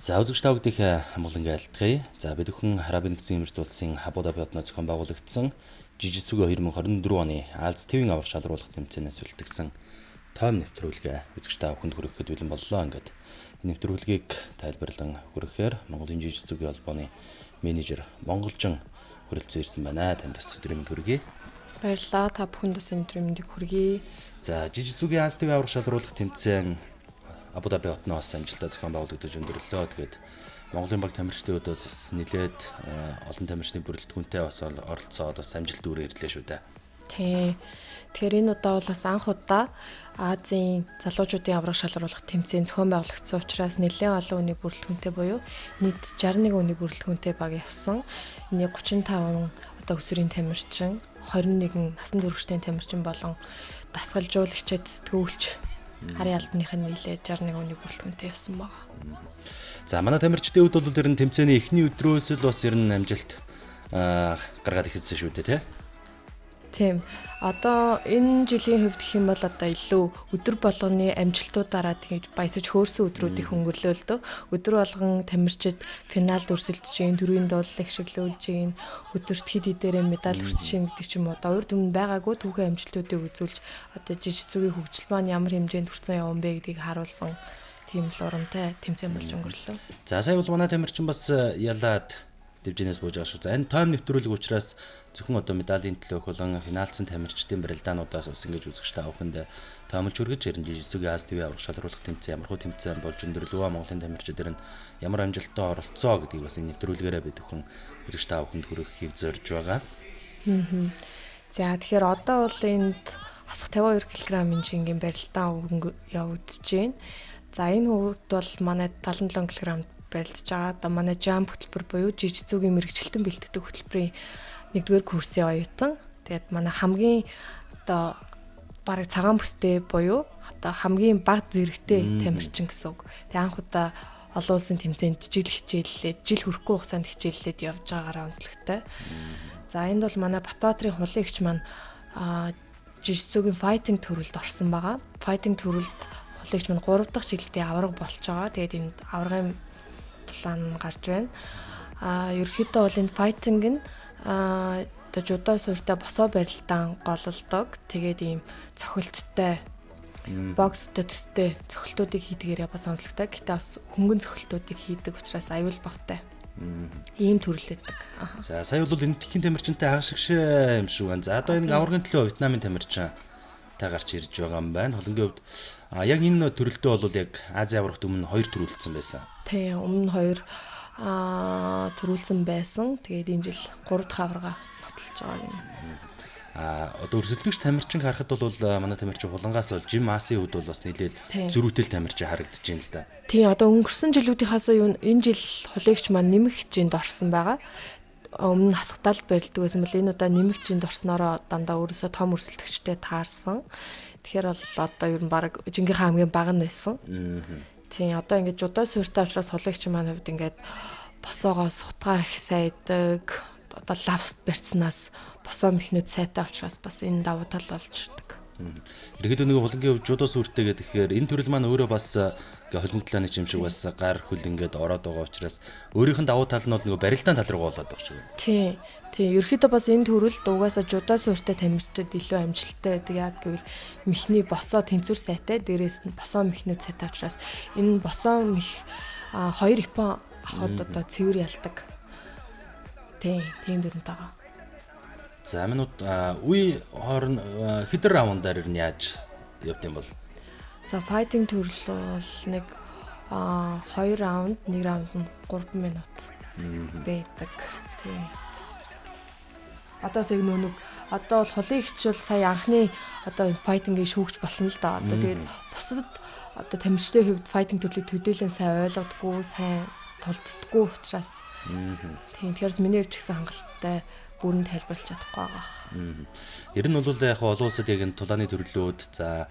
За үзэгч та бүднийхээ амгалан айлтгая. За бид бүхэн Арабын нэгдсэн эмэрт улсын Абу Даби хотод зохион байгуулагдсан Жижигсүгэ 2024 оны Аз ТV-ийн аврах шалруулах тэмцээнээс үлдгэсэн тойм нэвтрүүлгээ үзэгч та бүхэнд хүрэхэд бэлэн боллоо. Ингээд энэ нэвтрүүлгийг тайлбарлан хүрэхээр Монголын Жижигсүгийн холбооны менежер Монголжин хүрэлцэн ирсэн байна. Танд бас өдрийн мэнд хүргэе. Баярлалаа. Та бүхэнд бас өдрийн мэндийг хүргэе. За Жижигсүгийн Аз ТV аврах шалруулах тэмцээн Абу Даби хотноос амжилттай зохион байгуулагдаж өндөрлөө. Тэгээд Монголын баг тамирчдын өдөөс бас нэлээд олон тамирчдын бүрэлдэхүүнтэй бас оролцоод бас амжилт үүрээ ирлээ шүү дээ. Тий. Тэгэхээр энэ удаа бол бас анх удаа Азийн залуучуудын аврах шалруулах тэмцээн зохион байгуулагдсан учраас нэлээд олон хүний бүрэлдэхүүнтэй буюу нийт 61 хүний бүрэлдэхүүнтэй баг явсан. Энийг 35 одоо өсвөрийн тамирчин, 21 насан туршидын тамирчин болон дасгалжуулагчид, сэтгүүлч Харийн албаныхын нийлээд 61 хүний бүрэлдэхүүнтэй явсан байна. За манай тамирчдын хувьд бол ер нь тэмцээний эхний өдрөөс л бас ер нь амжилт гаргаад ирсэн шүү дээ, тий? Тийм. Одоо энэ жилийн хувьд гэх юм бол одоо илүү өдөр болгоны амжилтуудаараа тэгж баясаж хөөрсөн өдрүүдийг өнгөрлөө л дөө. Өдөр болгон тамирчид финалд өрсөлдөж гин, төрийн дуулалыг ашиглуулж гин, өдөрт хэд хэдээрээ медаль хүртэж гин гэдэг ч юм уу. Одоо урд өмнө байгаагүй түүхэн амжилтуудыг үзүүлж одоо Жижигсүгийн хөгжил маань ямар хэмжээнд хүрсэн явсан бэ гэдгийг харуулсан тийм л урамтай тэмцээн болж өнгөрлөө. За сая бол манай тамирчин бас ялаад дэвжэнээс бууж байгаа шүү. За энэ тойм нэвтрүүлэг учраас зөвхөн одоо медалийн төлөөх болон финалцсан тамирчдын барилдаануудаас бас ингэж үзэгч та бүхэнд тоомлж хүргэж ирэн Жижигсүгийн Аз ТV аврах шалруулах тэмцээн ямар хөө тэмцээн болж өндөрлөө. Монголын тамирчид нь ямар амжилттай оролцоо гэдгийг бас энэ нэвтрүүлгээрээ бид бүхэн үзэгч та бүхэнд хүргэхийг зорж байгаа. За тэгэхээр одоо бол энд хасах 52 кг-ийн шингийн барилдаан явагдаж байна. За энэ хувьд бол манай 77 кг барилдаж байгаа. Одоо манай жам хөтөлбөр буюу Жижигсүгийн мэрэгчлэлтэн бэлтгэдэг хөтөлбөрийн 1-р курсын оюутан. Тэгээд манай хамгийн одоо бараг цагаан бүстэй буюу одоо хамгийн бага зэрэгтэй тамирчин гэсэн үг. Тэгээд анх удаа олон улсын тэмцээнд жил хичээллээд, жил хүрэхгүй хугацаанд хичээллээд явж байгаагаараа онцлогтой. За энд бол манай Батбаатарын хулигч маань Жижигсүгийн файтинг төрөлд орсон байгаа. Файтинг төрөлд хулигч маань 3 дахь жилдээ авраг болж байгаа. Тэгээд энд аврагын план гарч байна. Ерөнхийдөө бол энэ файтинг нь одоо жудо суурьтай босоо барилдаан гололдог. Тэгээд ийм цохилттой бокстой төстэй цохилтуудыг хийдгээрээ бас онцлогтой. Гэтэ бас хөнгөн цохилтуудыг хийдэг учраас аюул багтай. Ийм төрлөдөг. За сая бол энэ тхэн тамирчинтай хагашигшээ юм шиг байна. За одоо энэ аврагын төлөө Вьетнамын тамирчин та гарч ирж байгаа юм байна. Холонгийн хувьд яг энэ төрөлдөө бол яг Азийн аврагт өмнө 2 төрүүлсэн байсан. Тийм, өмнө 2 төрүүлсэн байсан. Тэгээд энэ жил 3 дахь аврагаа нотолж байгаа юм. Одоо өрсөлдөгч тамирчин харахад бол манай тамирчин хулангаас бол Жим Асын хувьд бол бас нэлээд зөрүүтэй тамирчин харагдаж байна л да. Тийм, одоо өнгөрсөн жилүүдийнхээс энэ жил хулигч маань нэмэх хэмжээнд орсон байгаа. Өмнө хасгатал барилдаг байсан бол энэ удаа нэмэх хэмжээнд орсноороо дандаа өөрөөсөө том өрсөлдөгчтэй таарсан. Тэгэхээр бол одоо ер нь баг жинхэнэ хамгийн бага нь байсан. Тийм, одоо ингээд жудо суурьтай учраас хулигч маань хувьд ингээд босоогоо сутгаа их сайдаг. Одоо лавст барьцнаас босоо мехнүүд сайтай учраас бас энэ давуу тал болж ирдэг. Ерөнхийдөө нэг хулангийн хувьд жудо суурьтай гэхээр энэ төрөл маань өөрөө бас холимогдлооны юм шиг бас гар хөл ингээд ороод байгаа учраас өөрийнх нь давуу тал нь бол нэг барилдаан тал руу болоод байгаа шүү. Тийм. Тийм. Ерөнхийдөө бас энэ төрөлд угаасаа жудо суурьтай тамирчид илүү амжилттай байдаг. Яг гэвэл мехний босоо тэнцвэр сайтай, дээрээс нь босоо мехнүүд сайтай учраас энэ босоо мех 2 япон авахд одоо цэвэр ялдаг. Тийм дүрэнтэй байгаа. За минут үе хоорн хэдэн раундаар ер нь яаж явд юм бол? За файтинг төрөл бол нэг 2 раунд, 1 раунд нь 3 минут байдаг. Тийм. Одоо сая нэг одоо бол хулигч бол сая анхны одоо файтингийн шүүгч болсон л да. Одоо тэгээд бусад одоо тамирчдын хувьд файтинг төрлийг төдийлөн сайн ойлгодгүй, сайн тулддаггүй учраас тийм тэгэхээр миний хувьд ч гэсэн хангалттай бүрэн тайлбарлаж чадахгүй байгаа. Ер нь бол яг олон улсад яг энэ тулааны төрлүүд за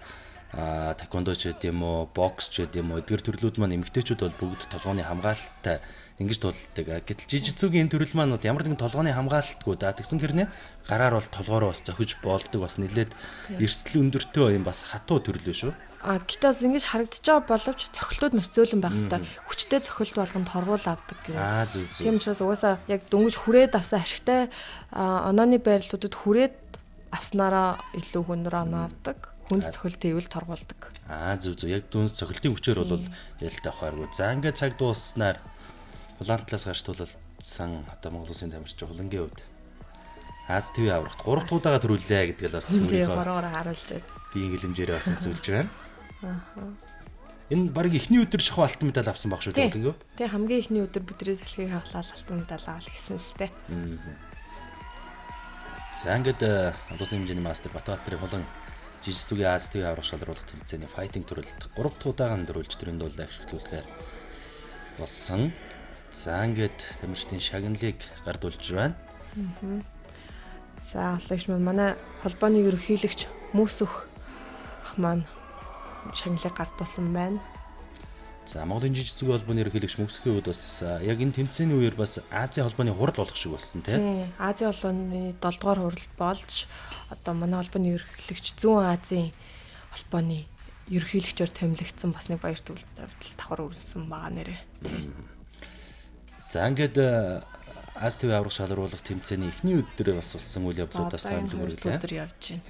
таеквондо ч гэдэм үү, бокс ч гэдэм үү, эдгээр төрлүүд маань эмэгтэйчүүд бол бүгд толгойн хамгаалалттай ингэж тулдаг. Гэтэл Жижигсүгийн энэ төрөл маань бол ямар нэгэн толгойн хамгаалтгүй да. Тэгсэн хэрнээ гараар бол толгоороо бас зохиж болдог бас нэлээд эрсдэл өндөртэй юм бас хатуу төрөл шүү. Гэтээс ингэж харагдаж байгаа боловч цохилтууд маш зөөлөн байх хэрэгтэй. Хүчтэй цохилт болгонд хорвол авдаг гэх. Зүг. Тийм учраас угаасаа яг дөнгөж хүрээд авсан ашигтай онооны байрлалуудад хүрээд авснараа илүү хөндөр оноо авдаг. Хүнс цохилт ивэл торгуулдаг. Зүг. Яг дүнс цохилтын хүчээр бол ялтай авахааргүй. За ингээд цаг дууснаар улаан талаас гарч тулалдсан одоо Монгол Улсын тамирчин хулангийн хувьд Аз ТV аврагт 3 дахь удаага төрүүлээ гэдгээл бас өөрийнхөө хороор харуулж байна. Би инглэмжээр бас үзүүлж байна. Энэ баг эхний өдөр шахуу алтан медаль авсан баг шүү дээ хулангөө. Тэг хамгийн эхний өдөр бидний салхийг хавлаад алтан медаль авах гэсэн л дээ. За ингээд улсын хэмжээний мастер Батбаатарын хулан жижигсүгийн Аз ТV аврах шалруулах тэмцээний файтинг төрөлд 3 дахь удаагаар дөрүүлж төрийн дуулаа ашиглуулгаар болсон. За ингээд тамирчдын шагналыг гардуулж байна. За олагч манай холбооны ерөнхийлөгч Мөсөх ах маань шагналыг гардуулсан байна. За Монголын жижигсүгийн холбооны ерөнхийлөгч Мөсөхийн хувьд бас яг энэ тэмцээний үеэр бас Азийн холбооны хурал болох шиг болсон тийм. Азийн холбооны 7 дугаар хурал болж одоо манай холбооны ерөнхийлөгч Зүүн Азийн холбооны ерөнхийлөгчөөр томилогдсон бас нэг баяр хүрээлэл давхар өрнсөн байгаа нэрээ. За ингээд Аз ТV аврах шалруулах тэмцээний эхний өдрөө бас болсон үйл явдлуудаас томилог өргөлөө өдөр явж байна.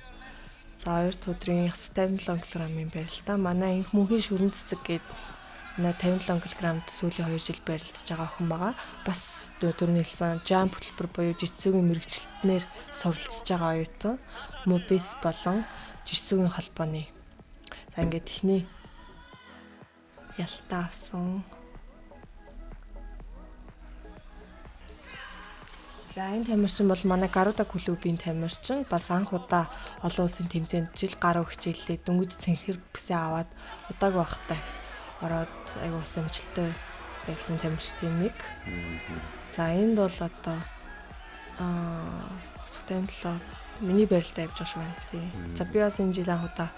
За 2 өдрийн 57 кг-ийн барилтаа манай инх мөнхийн шүрэн цэцэг гээд манай 57 кг-д сүүлийн 2 жил барилдаж байгаа охин байгаа. Бас түрүүний хэлсэн жамп хөтөлбөр буюу жижигсүүгийн мэрэгчлэлтнэр суралцж байгаа оюутан Мобис болон жижигсүүгийн холбооны. За ингээд ихний ялтаа авсан. За энэ тамирчин бол манай Гаруда клубын тамирчин. Бас анх удаа олон улсын тэмцээнд жил гаруй хичээллээ дөнгөж цэнхэр бүсээ аваад удааг байхтай ороод аяг ус амжилттай байлсан тамирчдын нэг. За энд бол одоо 57 миний барилдаа явж байгаа шүү байна тий. За би бас энэ жил анх удаа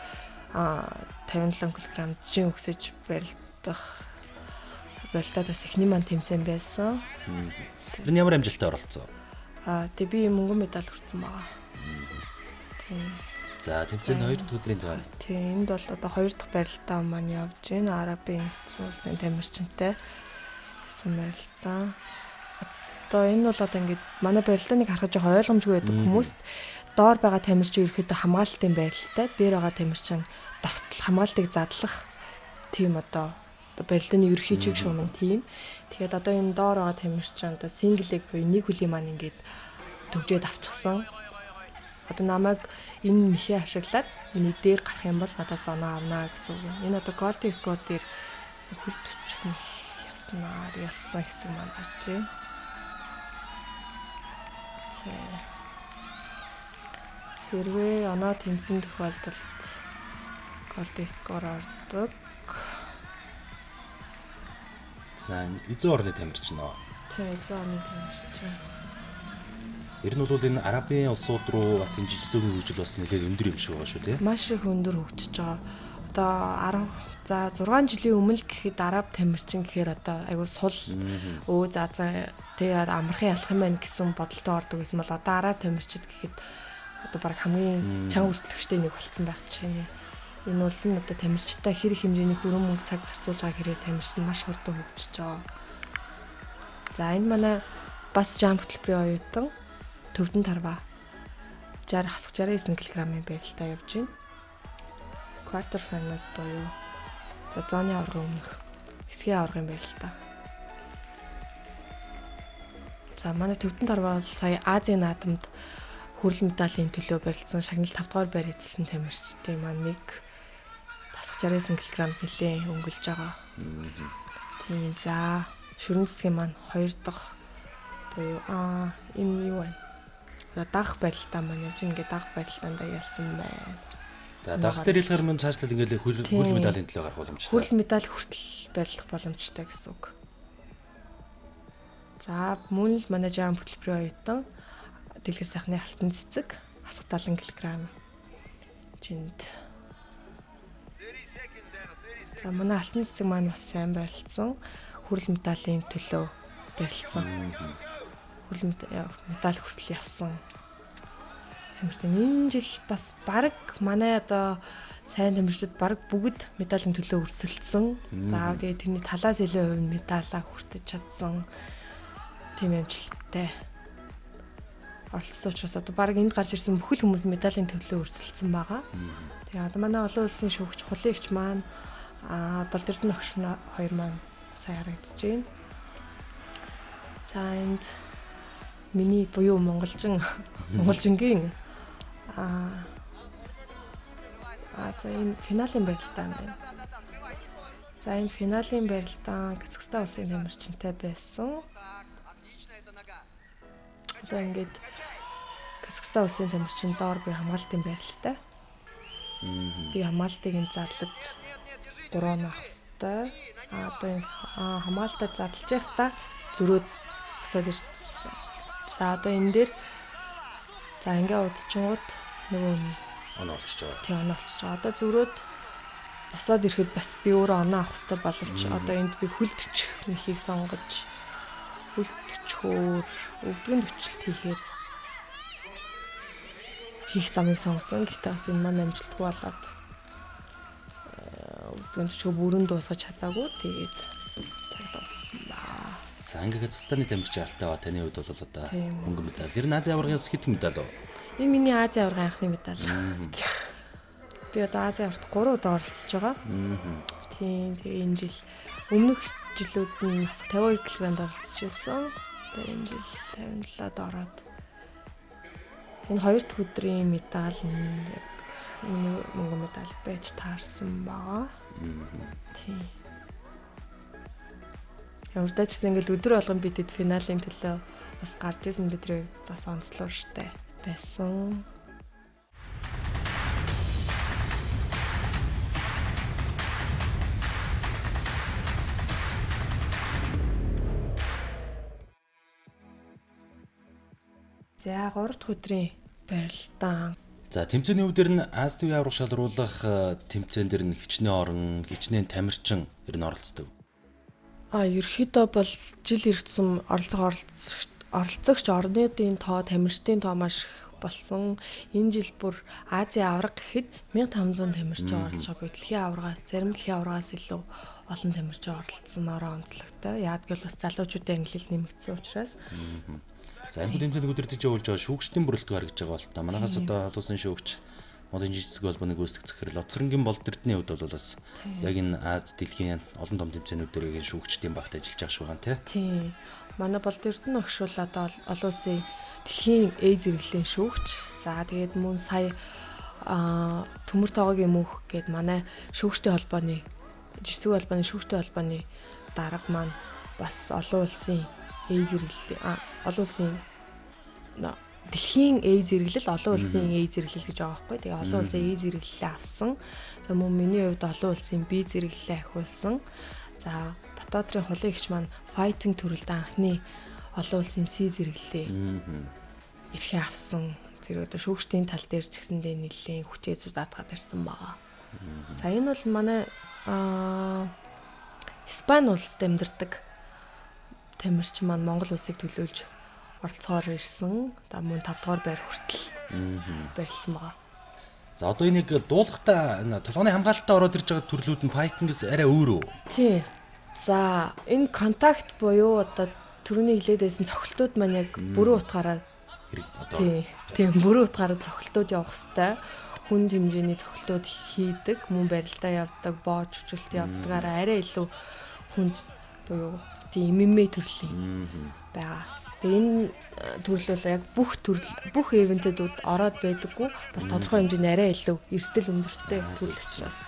57 кг жин өксөж барилдаад бас эхний маань тэмцээн байсан. Энэ ямар амжилттай оролцсон? Тэг би мөнгөн медаль хүртсэн байгаа. За тэмцээний 2 дахь өдрийн тухай. Тийм энд бол одоо 2 дахь барилдаа маань явж байна. Арабын нэгдсэн улсын тамирчинтай гэсэн барилдаа. Одоо энэ бол одоо ингээд манай барилдааныг харахад жоохон ойлгомжгүй байдаг хүмүүст доор байгаа тамирчин ерөөхдөө хамгаалтын барилдаа, дээр байгаа тамирчин давтал хамгаалтыг задлах тийм одоо барилдааны ерхий чиг шуумын тийм. Тэгэхээр одоо энэ доор байгаа тамирчин одоо синглэг буюу нэг хөлийн маань ингээд төгжөөд авчихсан. Одоо намайг энэ мэхээ ашиглаад миний дээр гарах юм бол надаас оноо авнаа гэсэн үг. Энэ одоо голден скор дээр хөл 40 мэх явсан хэсэг маань гарч байна. Хэрвээ оноо тэнцэн тохиолдолд голден скор ордог. За эзэн орны тамирчин нөө. Тийм эзэн орны тамирчин. Ер нь бол энэ Арабын улсууд руу бас энэ жижигсүүгийн хөгжил бас нэлээд өндөр юм шиг байгаа шүү тийм. Маш их өндөр хөгжиж байгаа. Одоо 6 жилийн өмнө гэхэд Араб тамирчин гэхээр одоо айгуу сул тэгээд амархан ялах юм байна гэсэн бодолтой ордог гэсэн бол одоо Араб тамирчид гэхэд одоо баг хамгийн чанга өрсөлдөгчтэй нэг болсон байх жишээ. Энэ улс нь одоо тамирчтай хэр хэмжээний хүрэн мөнгө цаг зарцуулж байгаа хэрэг тамирчид маш хурдан хөгжиж байгаа. За энэ манай бас жамп хөтөлбөрийн оюутан Төвдөн Тарва 69 кг-ийн барилтаа явж байна. Квартер финал буюу за зооны аваргын өмнөх хэсгийн аваргын барилтаа. За манай Төвдөн Тарва бол сая Азийн наадамд хүрэл медалийн төлөө барилдсан шагнал 5 дугаар байр эзэлсэн тамирчдын маань нэг 69 кг нэлээ өнгөлж байгаа. Тийм за шүрэн цэцгийн маань 2 дахь буюу энэ юу вэ? Дагах барилтаа маань явж ингээд дагах барилтаанд ялсан байна. За дагах дээр хэлэхээр мөн цаашлаад ингээд хүрэл медалийн төлөө гарах боломжтой. Хүрэл медаль хүртэл барилдах боломжтой гэсэн үг. За мөн л манай жам хөтөлбөрийн оюутан дэлгэр сайхны алтан цэцэг 70 кг жинд. За манай алтан цэцэг маань бас сайн барилдсан. Хүрэл медалийн төлөө барилдсан. Хүрэл медаль хүртэл явсан. Тамирчин энэ жил бас баг манай одоо сайн тамирчид баг бүгд медалийн төлөө өрсөлдсөн. За тэгээд тэрний талаас илүү хувь нь медалаа хүртэж чадсан. Тийм амжилттай оролцсон учраас одоо баг энд гарч ирсэн бүхэл хүмүүс медалийн төлөө өрсөлдсөн байгаа. Тэгээд одоо манай олон улсын шүүгч хулигч маань Болд Эрдэнэ огш хоёр маань сайн харагдаж байна. За энд миний буюу монголжингийн за энэ финалийн барилдаан байна. За энэ финалийн барилдаан Казахстан улсын тамирчинтай байсан. Одоо ингээд Казахстан улсын тамирчин доор би хамгаалтын барилтаа. Би хамгаалтыг нь зарлаж 3 авах хэвээр. Одоо энэ хамгаалтаа зарлаж байхдаа зөрөөд босоод ирсэн. За одоо энэ дээр за ингээ удчихгууд нөгөө оноолчж байгаа. Тийм оноолчж байгаа. Одоо зөрөөд босоод ирэхэд бас би өөрөө оноо авах хэрэгтэй боловч одоо энд би хүлдчих нэхийг сонгож хүлдчихөөр өвдгөн төвчлөлт хийх замыг сонгосон. Гэхдээ бас энэ маань амжилтгүй болоод өвдгөн төвчөө бүрэн дуусгаж чадаагүй. Тэгээд цаг дууссан баа. За ингээ Казахстаны тамирчин алтай ба таны хувьд бол одоо хөнгөн медаль. Ер нь Азийн аваргаас хэдэн медаль вэ? Энэ миний Азийн аваргын анхны медаль. Би одоо Азийн аварт 3 удаа оролцож байгаа. Тийм. Тэгээ энэ жил өмнөх жилүүд нь 52 кг-д оролцож байсан. Тэгээ энэ жил 57-д ороод энэ хоёр дахь өдрийн медаль нь яг мөнгөн медаль байж таарсан байгаа. Тийм. Ямартай ч гэсэн ингээл өдөр болгон бидэд финалийн төлөө бас гарч ирсэн бидний бас онцлогтой байсан. За 3 дахь өдрийн барилдаан. За тэмцээний өвдөр нь Аз ТV аврах шалруулах тэмцээн дээр нь хичнээн орон, хичнээн тамирчин ер нь оролцдог. Ерөнхийдөө бол жил иргэсэн оролцогч орнуудын тоо, тамирчдын тоо маш их болсон. Энэ жил бүр Азийн авраг гэхэд 1500 тамирчин оролцож байгаа. Дэлхийн аврагаас зарим дэлхийн аврагаас илүү олон тамирчин оролцсоноор онцлогтой. Яг л бас залуучуудын ангилал нэмэгдсэн учраас. За энэ тэмцээний өдөртөж явуулж байгаа шүүгчдийн бүрэлдэхүүн харагдж байгаа бол та манайхаас одоо олон улсын шүүгч модын жижиг холбооны гүйцэтгэх захирал Оцронгийн Болд Эрдэнэ хувьд бол бас яг энэ Аз дэлхийн олон том тэмцээнүүдээр шүүгчдийн багт ажиллаж байгаа шүү гэн тий. Манай Болд Эрдэнэ огш бол одоо олон улсын дэлхийн AIDS зэрэглэлийн шүүгч. За тэгээд мөн сая төмөр тоогогийн мөнх гээд манай шүүгчдийн холбооны жижиг холбооны шүүгчдийн холбооны дарга маань бас олон улсын AIDS зэрэглэлийн олон улсын дэлхийн AIDS зэрэглэл олон улсын AIDS зэрэглэл гэж байгаа байхгүй. Тэгээ олон улсын AIDS зэрэглэлээ авсан. За мөн миний хувьд олон улсын B зэрэглэлээ ахиулсан. За Батбаатарын хулигч маань fighting төрөлд анхны олон улсын C зэрэглэлээ эрхээ авсан. зэрэг одоо шүүгчдийн тал дээр ч гэсэндээ нэлээд хүчээ зузаатгаад ирсэн байгаа. За энэ бол манай Испани улсад амьдардаг тамирчин маань Монгол улсыг төлөөлж оролцохоор ирсэн. За мөн 5 дугаар байр хүртэл барилдсан байгаа. За одоо энийг дуулахтаа толгойн хамгаалтаа ороод ирж байгаа төрлүүд нь fighting-с арай өөр үү? Тий. За энэ контакт буюу одоо түрүүний хэлээд байсан цогцолтууд маань яг бүрэн утгаараа тийм бүрэн утгаараа цогцолтууд явах хэвээр хүнд хэмжээний цогцолтууд хийдэг, мөн барилдаа явдаг, боож хүчлэлт явдгаараа арай илүү хүнд буюу тийм MMA төрлийн байгаа. Тэгээ энэ төрөл бол яг бүх ивентэдүүд ороод байдаггүй. Бас тодорхой хэмжээний арай илүү эрсдэл өндөртэй төрөл учраас.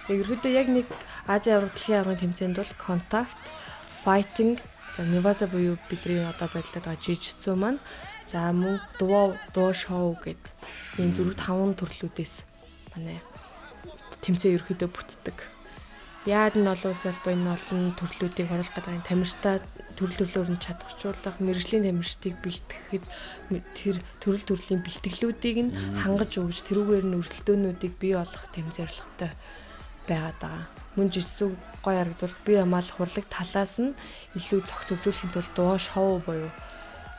Тэгээ ерөөдөө яг нэг Азийн авраг дэлхийн аврагын тэмцээнд бол контакт, fighting, за Неваза буюу бидний одоо байрлаад байгаа жижигцүү маань, за мөн дуу шоу гэд ийм 4-5 төрлүүдээс манай тэмцээн ерөөдөө бүтдэг. Яг нь олон улсын албан энэ олон төрлүүдийг оруулах гэдэг нь тамирчтай төрлөөр нь чадварчуулах, мэрэгжлийн тамирчдыг бэлтгэхэд тэр төрөл төрлийн бэлтгэлүүдийг нь хангаж өгч тэрүүгээр нь өрсөлдөөнүүдийг бий болгох тэм зорилготой байгаад байгаа. Мөн жишээ гоё харагдвал бие хамгаалах хурлаг талаас нь илүү цогц хөгжүүлэхийн тулд дуу шоу буюу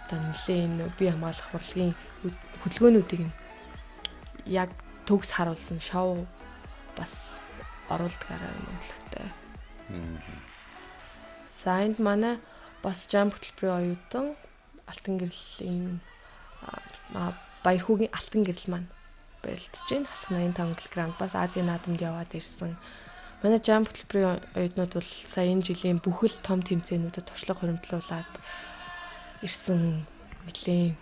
одоо нэлээд бие хамгаалах урлагийн хөдөлгөөнүүдийг нь яг төгс харуулсан шоу бас оруулдаг арай өнгөлөгтэй. За энд манай бас жам хөтөлбөрийн оюутан Алтан гэрлийн Баяр хүүгийн Алтан гэрэл маань барилдаж байна. Хасах 85 кг бас Азийн наадамд яваад ирсэн. Манай жам хөтөлбөрийн оюутнууд бол сая энэ жилийн бүхэл том тэмцээнүүдэд туршлага хуримтлуулад ирсэн нэлээ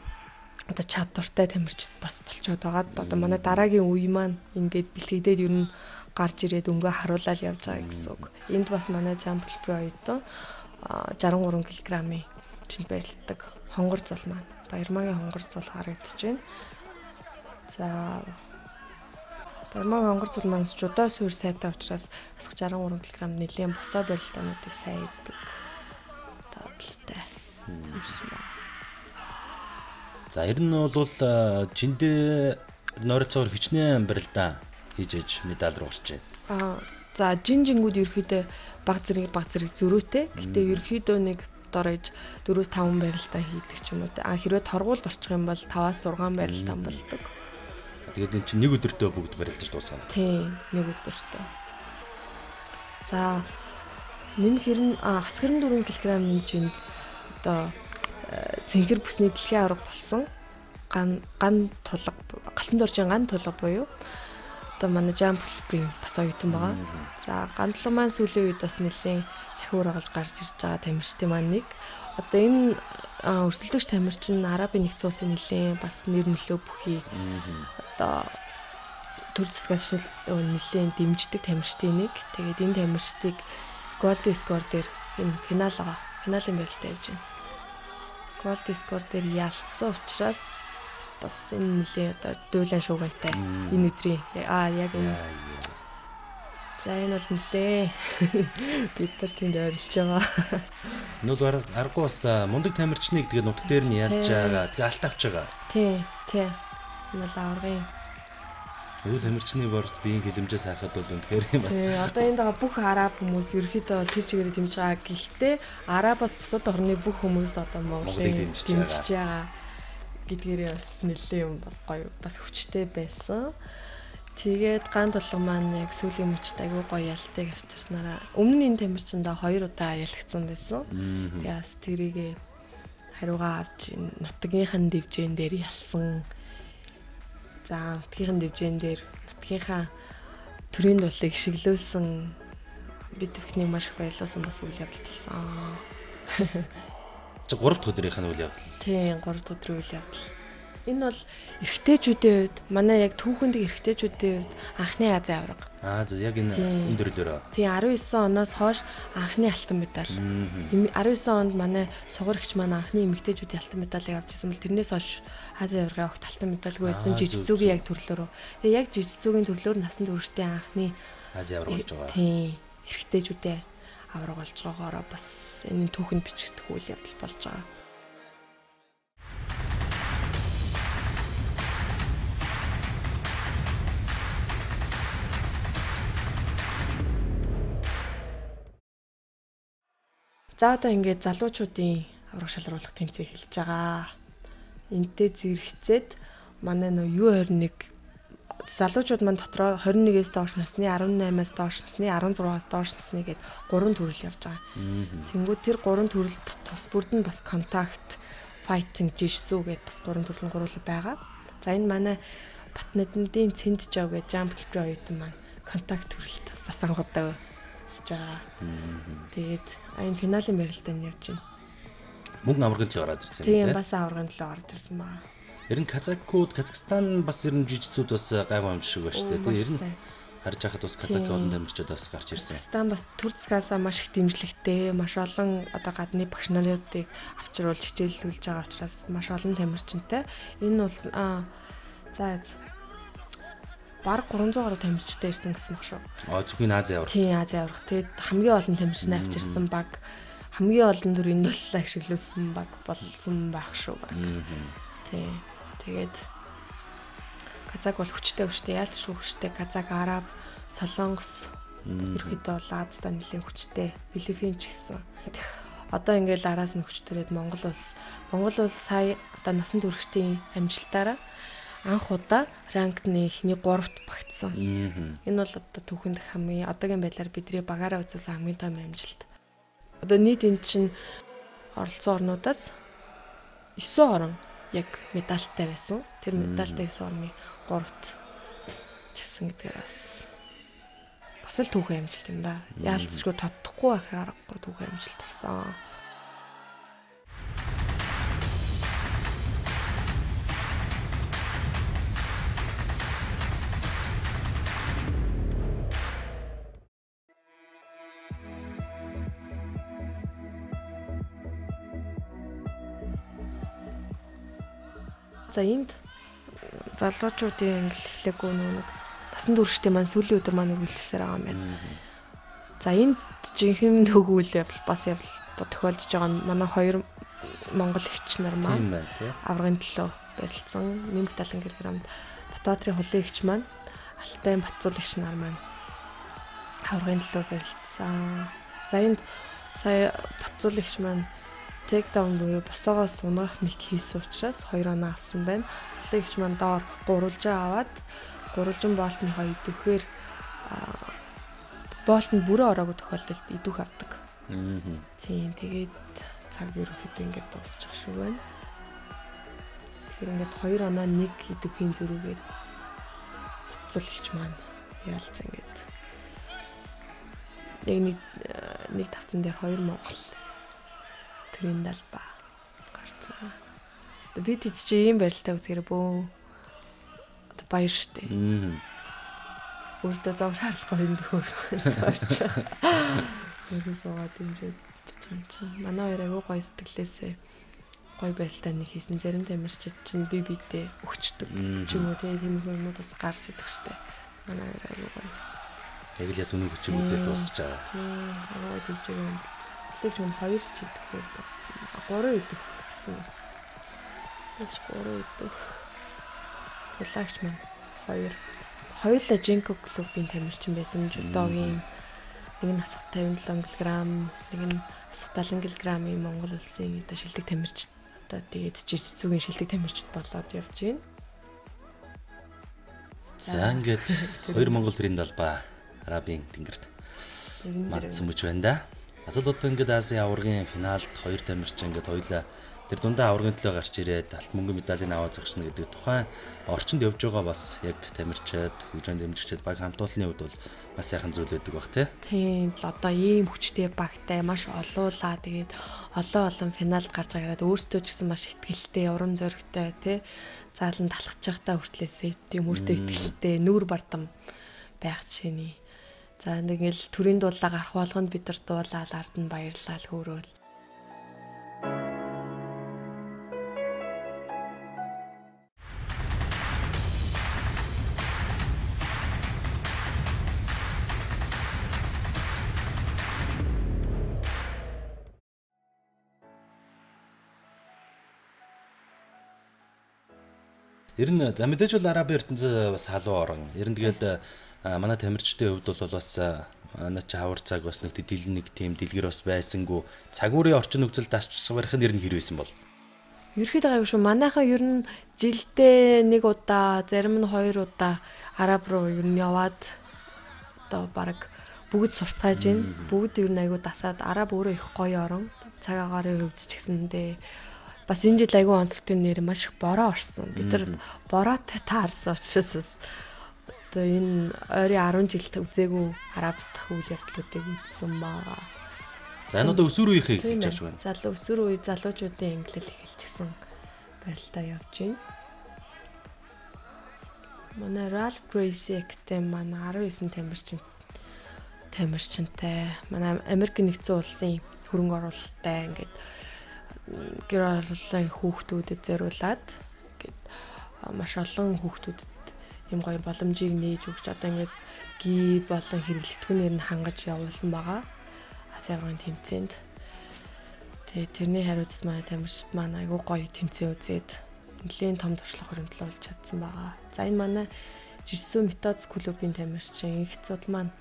одоо чадвартай тамирчид бас болчиход байгаа. Одоо манай дараагийн үе маань ингээд бэлтгэдээд ер нь гарч ирээд өнгөө харуулаад явж байгаа гэсэн үг. Энд бас манай жам хөтөлбөрийн оюутан 63 кг-ийн чинь барилддаг хонгор зул маань Баярмаагийн хонгор зул харагдаж байна. За Баярмаагийн хонгор зул маань жудаа суур сайтай учраас асах 63 кг нэлийн босоо барилдаануудыг сайн идэг. Тавталтай. За ер нь бол жиндээ нойролцоогоор хичнээн барилдаа хийж ээж медаль руу орж байна. За жингүүд ерөөхдөө баг зэрэг зөрүүтэй. Гэтэ ерөөхдөө нэг дорож 4-5 барилдаа хийдэг ч юм уу. Хэрвээ торгуулд орчих юм бол 5-6 барилдаа болдог. Тэгээд энэ чинь нэг өдөртөө бүгд барилдаж дуусгана. Тийм, нэг өдөртөө. За нэмэх хэрн хас 94 кг-ийн чинь одоо цэнхэр бүсний дэлхийн аварга болсон ган тулга галсан доржийн ган тулга буюу одоо манай жам хөтөлбөрийн бас оюутан байгаа. За гандлан маань сүүлийн үед бас нэлээд цахиур оголж гарч ирж байгаа тамирчдын маань нэг. Одоо энэ өрсөлдөгч тамирч нь Арабын нэгдсэн улсын нэлээд бас нэр нөлөө бүхий одоо төр засгаас нэлээд дэмждэг тамирчдын нэг. Тэгээд энэ тамирчдыг Gold Score дээр энэ финалын барилдаа явж байна. Gold Score дээр ялсан учраас бас энэ нэлээ одоо дуулан шуугантай энэ өдрийн яг энэ. За энэ бол нэлээ бид нар тэнд ойрлож байгаа. Нүл аргагүй бас мундаг тамирчныг тэгээ нутг дээр нь ялж байгаа. Тэгээ алт авч байгаа. Тийм. Энэ бол аваргын. Өвөө тамирчны борс биеийн хилэмжээс харахад бол үнэхээр юм бас. Одоо энд байгаа бүх араб хүмүүс ерөөхдөө тэр чигээр дэмжиж байгаа. Гэхдээ арабаас бусад орны бүх хүмүүс одоо Монголыг дэмжиж байгаа гэдгээрээ бас нэлээ юм бас гоё бас хүчтэй байсан. Тэгээд ган тулга маань яг сүүлийн мөчт айгүй гоё ялтыг авчирснараа өмнө энэ тамирчиндаа 2 удаа ялгцсан байсан. Тэгээд бас тэрийгээ хариугаа авч нутгийнхын дэвжэн дээр ялсан. За нутгийнхын дэвжэн дээр нутгийнхаа төрийн дулыг шиглүүлсэн бид бүхний маш их баярлуулсан бас үйл явдал болсон. 3 дахь өдрийнх нь үйл явдал. Тийм 3 дахь өдрийн үйл явдал. Энэ бол эрэгтэйчүүдийн үед манай яг түүхэнд эрэгтэйчүүдийн үед анхны Азийн аварга. За яг энэ төрөлөөрөө. Тийм 19 оноос хойш анхны алтан медаль. 19 онд манай сугарагч маань анхны эмэгтэйчүүдийн алтан медалийг авч ирсэн бол тэрнээс хойш Азийн аваргын огт алтан медальгүй байсан жижигцүүгийн яг төрлөөрөө. Тэгээ яг жижигцүүгийн төрлөөр насан туршидын анхны Азийн аварга болж байгаа. Тийм эрэгтэйчүүдийн аварга болж байгаагаараа бас энэ түүхэнд бичигдэх үйл явдал болж байгаа. За одоо ингээд залуучуудын авраг шалруулах тэмцээн эхэлж байгаа. Энтэй зэрэгцээд манай нөө U21 залуучууд маань дотроо 21-ээс доош насны, 18-аас доош насны, 16-аас доош насны гээд 3 төрөл явж байгаа. Тэнгүүд тэр 3 төрөл тус бүрд нь бас контакт, файтинг, жишсүү гээд бас 3 төрлийн гурвал байгаа. За энэ манай Батнадын Цэнд жав гэж жам хөтөлбөрийн оюутан маань контакт төрөлт бас анхудаа үзэж байгаа. Тэгээд энэ финалийн барилдаанд явж байна. Мөнгө аваргын төлөө ороод ирсэн тийм бас аваргын төлөө орж ирсэн баа. Ер нь Казахстан бас ер нь жижигсүүд бас гайваа юм шиг байна шүү дээ. Тэгээд ер нь харж байхад бас Казахын олон тамирчид бас гарч ирсэн. Казахстан бас төр засгаас маш их дэмжлэгтэй, маш олон одоо гадны багш наруудыг авчруулж хичээллүүлж байгаа учраас маш олон тамирчинтай. Энэ бол баг 300 гаруй тамирчтай ирсэн гэсэн баг шүү. Зөвхөн Азийн аварга. Тийм, Азийн аварга. Тэгээд хамгийн олон тамирчнаа авчирсан баг, хамгийн олон төрлийн дулаалаа ашиглуулсан баг болсон байх шүү. Тийм. Тэгээд Казак бол хүчтэй яалтч хүчтэй Казак, Араб, Солонгос ерөөхдөө бол Азиста нэлээд хүчтэй, Филиппин ч гэсэн. Одоо ингээл араас нь хүч төрээд Монгол улс сая одоо насан туршидын амжилтаараа анх удаа ранкны эхний 3-т багтсан. Энэ бол одоо түүхэнд хамгийн одоогийн байдлаар бидний багаараа үзсэн хамгийн том амжилт. Одоо нийт эн чинь оролцсон орнуудаас 9 орн яг медальтай байсан. Тэр медальтай 9 орны 3-т чигсэн гэдгээр бас л түүхэн амжилт юм да. Яалтчгүй тодохгүй байхаар аргагүй түүхэн амжилт болсон. За энд залуучуудын эхлэхгүй нэг насан туршидын маань сүүлийн өдөр маань үргэлжлэсээр байгаа юм байна. За энд жинхэнэ төгөөл явал бас тохиолдож байгаа нь манай 2 монгол эгч нар маань аврагын төлөө барилцсан нэмэх 70 кг Батбаатарын хулын эгч маань Алтай Батцуулагч нар маань аврагын төлөө барилцсан. За энд сая Батцуулагч маань тейкдаун буюу босоогоос унгах мик хийсэн учраас 2 оноо авсан байна. Хулын эгч маань доор гурвалжаа аваад гурвалжин боолтны хоёр идэвхээр боолтод бүрээ ороогүй тохиолдолд идэх авдаг. Тийм тэгээд цаг ерөөхдөө ингээд дуусчих шиг байна. Тэгэхээр ингээд 2 оноо нэг идэвхийн зөрүүгээр Батцуулагч маань яалц ингээд нэг тавцан дээр 2 монгол төрийн далба гарцсан. Би тийч чи ийм байралтай үзгээрээ бөө баяр штэ. Өөртөө зам шаардлагагүй юм дөхөр. Нэг суугаад имжээд бичсэн чинь манай хоёр аягүй гоё сэтгэлээсээ гоё байралтай нэг хийсэн. Зарим тамирчид чинь бибидээ өгчдөг ч юм уу тийм юмуд бас гарч идэх штэ. Манай хоёр аягүй гоё. Яг л яс үнэ хүчиг үзэл дуусгаж байгаа. Тийм аягүй тийж юм. Тэгж мөн 2 ч идэхээр туссан. 3 идэх гэсэн. Тэгж 3 идэх. Зулагч маань 2. Хоёулаа Жинко клубын тамирчин байсан. Жудогийн нэг нь асах 57 кг, нэг нь асах 70 кг-ийн Монгол улсын одоо шилдэг тамирчид одоо тэгээд жижигцүүгийн шилдэг тамирчид болоод явж байна. За ингээд 2 монгол төрийн далба Арабын тэнгэрт мадсан мөч байна да. Асал одоо ингээд Азийн аваргын финалд 2 тамирчин ингээд хоёулаа тэр дундаа аваргын төлөө гарч ирээд алт мөнгөн медалийн аваад зогсно гэдэг тухайн орчинд явж байгаа бас яг тамирчид, хөгжөөнд дэмжигчид баг хамтуулны үед бол бас сайхан зүйл байдаг баг тийм л одоо ийм хүчтэй багтай маш олуулаа тэгээд олон финалд гарч байгаараад өөртөө ч гэсэн маш ихтгэлтэй, урам зоригтой тий заалан талхаж байхдаа хүртлээсээ тийм өөртөө ихтгэлтэй нүүр бардам байх жишээний. За нэгэл төрийн дуулаа гарах болгонд бид нар дуулаад ард нь баярлал хөөрөөл. Ер нь за мэдээж бол Арабын ертөнцийн бас халуун орон. Ер нь тэгээд манай тамирчдын хувьд бол бас манай чи хавар цаг бас нэг тийм дэлгэр бас байсангүй. Цагуурын орчин нөхцөлд ачиж барих нь ер нь хэр байсан бол. Ерөөхдөө гайгүй шүү. Манайхаа ер нь жилдээ 1 удаа, зарим нь 2 удаа Араб руу ер нь яваад одоо баг бүгд сурцгааж байна. Бүгд ер нь айгу дасаад Араб өөрөө их гоё орон. Цаг агарын хувьд ч гэсэндээ бас энэ жил айгүй онцлогтой нэр маш их бороо орсон. Бид нар бороотой таарсан учраас одоо энэ ойрын 10 жилд үзээгүй Араб дахь үйл явдлуудыг үзсэн байгаа. За энэ одоо өсвөр үеийнхээ эхэлж байгаа шүү. Залуу өсвөр үе залуучуудын ангилал эхэлчихсэн байралтай явж байна. Манай Ralph Gracie гэдэг манай 19 тамирчинтай манай Америк нэгдсэн улсын хөрөнгө оруулалттай ингээд гэр ороллын хүүхдүүдэд зориулаад ингээд маш олон хүүхдүүдэд юм гоё боломжийг нээж өгч одоо ингээд gie болон хэрэглэгдэхүүнээр нь хангаж явуулсан байгаа. Азийн аврагын тэмцээнд. Тэгээ тэрний хариуцс манай тамирчид маань айгүй гоё тэмцээн үзээд нэлийн том туршлага хөрөнгөлүүлж чадсан байгаа. За энэ манай Жирсүү Методс клубын тамирчин их цудал маань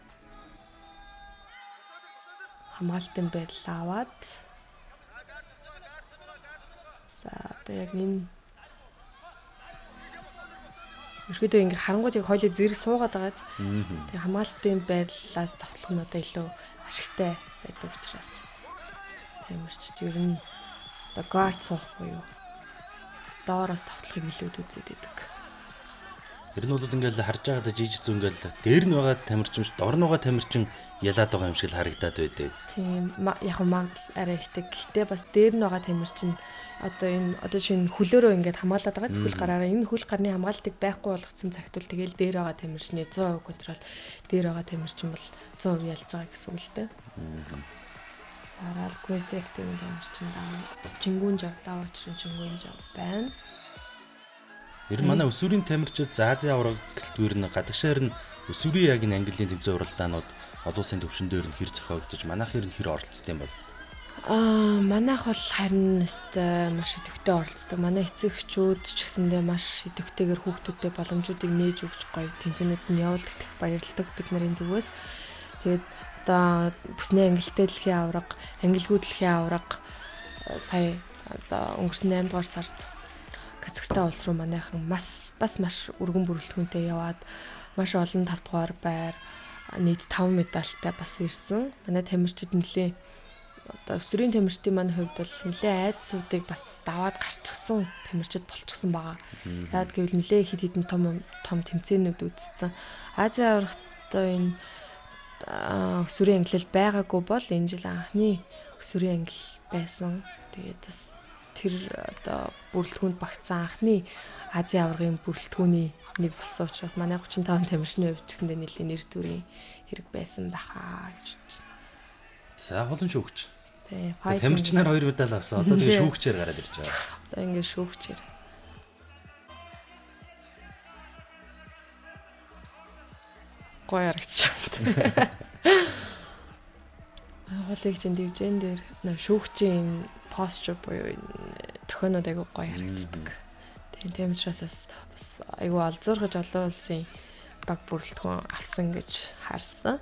хамгаалтын байрлал аваад за одоо яг энэ ерөөдөө ингээ харангууд яг хоёлыг зэрэг суугаад байгааз. Тэгээ хамгаалтын байрлалаас товтлох нь одоо илүү ашигтай байдаг учраас тамирчид ер нь одоо guard суухгүй юу. Доороос товтлохыг илүүд үзээд байдаг. Тэр нь бол ингээл харж байгаад жижигцүү ингээл дээр нь байгаа тамирчин биш дор нь байгаа тамирчин ялаад байгаа юм шиг л харагдаад байдаг. Тийм яг магадл арай ихтэй. Гэхдээ бас дээр нь байгаа тамирчин одоо шинэ хөлөөрөө ингээд хамгаалаад байгаа зөвхөл гараараа энэ хөл гарны хамгаалтыг байхгүй болгоцсон цагт бол тэгэл дээр байгаа тамирчны 100% контрол дээр байгаа тамирчин бол 100% ялж байгаа гэсэн үг л дээ. Арал грэсектийн тамирчин чингүүн жав даваач чингүүн жав байна. Ер нь манай өсвөрийн тамирчид Азийн авраг гэлтвэр нь гадагшаар нь өсвөрийн яг энэ английн тэмцээн уралдаанууд олон улсын төвшин дээр нь хэр зохиогдож манайх ер нь хэр оролцдог юм бол манайх бол харин маш идэвхтэй оролцдог. Манай эцэг эхчүүд ч гэсэндээ маш идэвхтэйгээр хүүхдүүдэд боломжуудыг нээж өгч гоё тэмцээнүүд нь явуулдаг их баярлдаг бид нарын зүгээс. Тэгээд одоо бүсний ангилалтай дэлхийн авраг, ангилгүй дэлхийн авраг сая одоо өнгөрсөн 8 дугаар сард Казахстан улс руу манайхан бас маш өргөн бүрэлдэхүүнтэй яваад маш олон 5 дугаар байр нийт 5 медальтай бас ирсэн. Манай тамирчид нэлээ одоо өсвөрийн тамирчдын маань хувьд бол нэлээ айдсуудыг бас даваад гарчихсан тамирчид болчихсон байгаа. Яг гэвэл нэлээ хэд хэдэн том тэмцээнүүд үзсэн. Азийн аврагт энэ өсвөрийн ангилал байгаагүй бол энэ жил анхны өсвөрийн ангилал байсан. Тэгээд бас тэр одоо бүрэлдэхүүнд багтсан анхны Азийн аврагын бүрэлдэхүүний нэг болсон учраас манай 35 тамирчны хувьд ч гэсэндээ нэлээд нэр төрийн хэрэг байсан баха гэж бодож байна. За олон шүүгч. Тий. Тамирчнаар 2 медаль авсан. Одоо тэгээ шүүгчээр гараад ирж байгаа. Одоо ингэ шүүгчээр. Гоё харагдчихсан. Хоолыг чинь дивжэн дээр шүүгчийн posture буюу тохионод айгүй гоё харагддаг. Тийм учраас бас айгүй олзуурхаж олон улсын баг бүрэлдэхүүн авсан гэж харсан.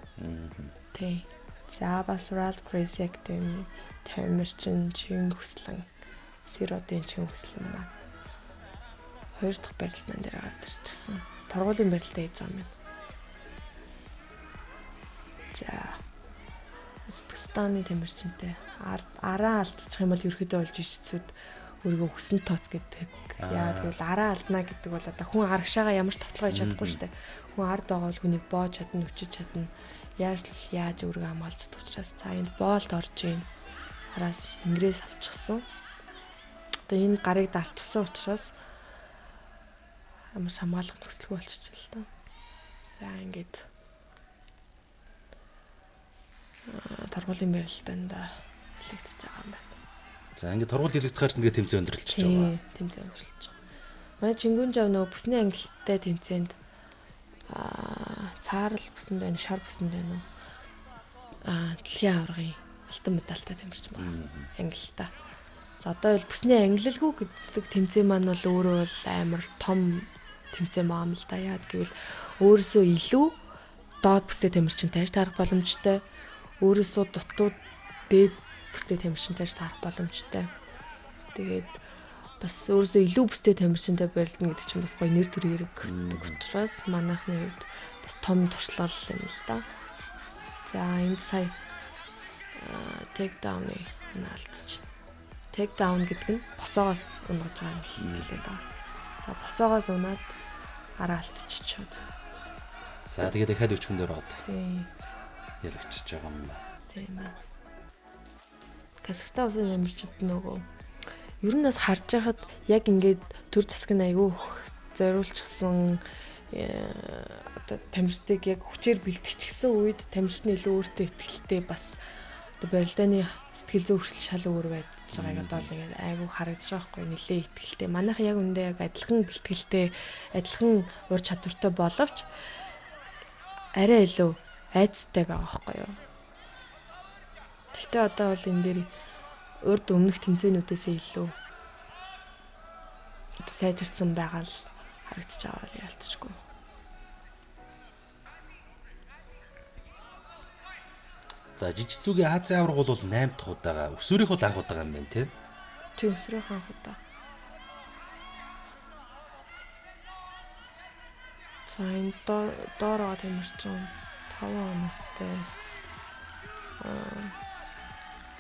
Тийм. За бас Ralph Crazy-ийн тамирчин чин хүслэн Сиродын чин хүслэн маань 2 дахь барилдаан дээр гараад ирчихсэн. Торгуулийн барилдаа хийж байгаа юм. За Узбекистаны тамирчинтай араа алдчих юм бол ерөөдөө болж ичцүүд өөрийгөө хүсн тооц гэдэг. Яа тэгвэл араа алдна гэдэг бол одоо хүн арагшаага ямар ч товтлогоо хийж чадахгүй шүү дээ. Хүн ард байгаа бол хүнийг боож чадна, өчөж чадна. Яаж өөрийгөө хамгаалж чадах учраас за энд боолд орж ийн. Араас ингээс авчихсан. Одоо энэ гарыг дарчихсан учраас ямар хамгаалах нөхцөлгүй болчихж л та. За ингээд торгуулийн барилдаанд хэлэгдэж байгаа юм байна. За ингээд торгуул хэлэгдэхээр ингээд тэмцээн өндөрлөж байгаа. Тэмцээн өндөрлөж байгаа. Манай Чингүн жав нөгөө бүсний ангилалтай тэмцээнд цаарал бүсэнд байна, шар бүсэнд байна уу? Дэлхийн аврагын алтан медальтай тамирчин байна. Ангилалтаа. За одоо бол бүсний ангилалгүй гэдэг тэмцээн маань бол өөрөө бол амар том тэмцээн байгаа юм л да. Яад гэвэл өөрөөсөө илүү доод бүстэй тамирчинтай таарах боломжтой. Өөрөөсөө дутууд дээд бүстэй тамирчинтай таарах боломжтой. Тэгээд бас өөрөөсөө илүү бүстэй тамирчинтай барилдана гэдэг чинь бас гоё нэр төр хэрэг гэдэг учраас манайхны хувьд бас том туршлага юм л да. За энд сая take down-ы алдчих. Take down гэдэг нь босоогоос унгаж байгаа юм хэлээ да. За босоогоос унаад араа алдчихчихэд. За тэгээд дахиад өчгөн дээр бод. Тийм. Ялгчиж байгаа юм байна. Тийм ээ. Казахстан улсын тамирчид нөгөө ер нь бас харж байхад яг ингээд төр засаг нь айгүй зориулчихсан одоо тамирчдыг яг хүчээр бэлтгэчихсэн үед тамирчны илүү өөртөө ихтэй бас одоо барилдааны сэтгэл зүйн хүртэл шал өөр байж байгааг одоо л ингээд айгүй харагдаж байгаа хгүй нэлээ ихтэй. Манайх яг үндэ яг адилхан бэлтгэлтэй, адилхан ур чадвартай боловч арай илүү айцтай байгаа хгүй юу. Гэхдээ одоо бол энэ дээр урд өмнөх тэмцээнүүдээсээ илүү одоо сайжирсан байгаа л харагдаж байгаа л ялцчихгүй. За жижигцүүгийн Азийн авраг бол 8 дахь удаага, өсвөрийнх бол анх удаага юм байна тийм. Тийм өсвөрийнх анх удаа. За энэ доороо тэмэрчин 5 хоногтой.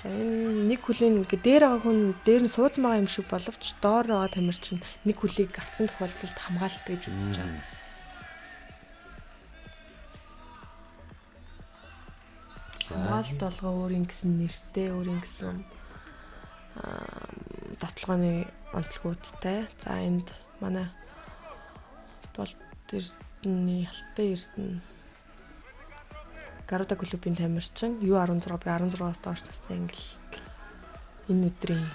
За энэ нэг хүлийн дээр байгаа хүн дээр нь сууц байгаа юм шиг боловч доор байгаа тамирчин нэг хүлийг авсан тохиолдолд хамгаалалт гэж үзэж байгаа. Хамгаалалт болгоо өөрийн гэсэн нэртэй, өөрийн гэсэн давталгааны онцлогуудтай. За энд манай бол Эрдэнэ Ялтай Эрдэнэ Гаруда клубын тамирчин U16 би 16-аас доош настай ангилал энэ өдрийн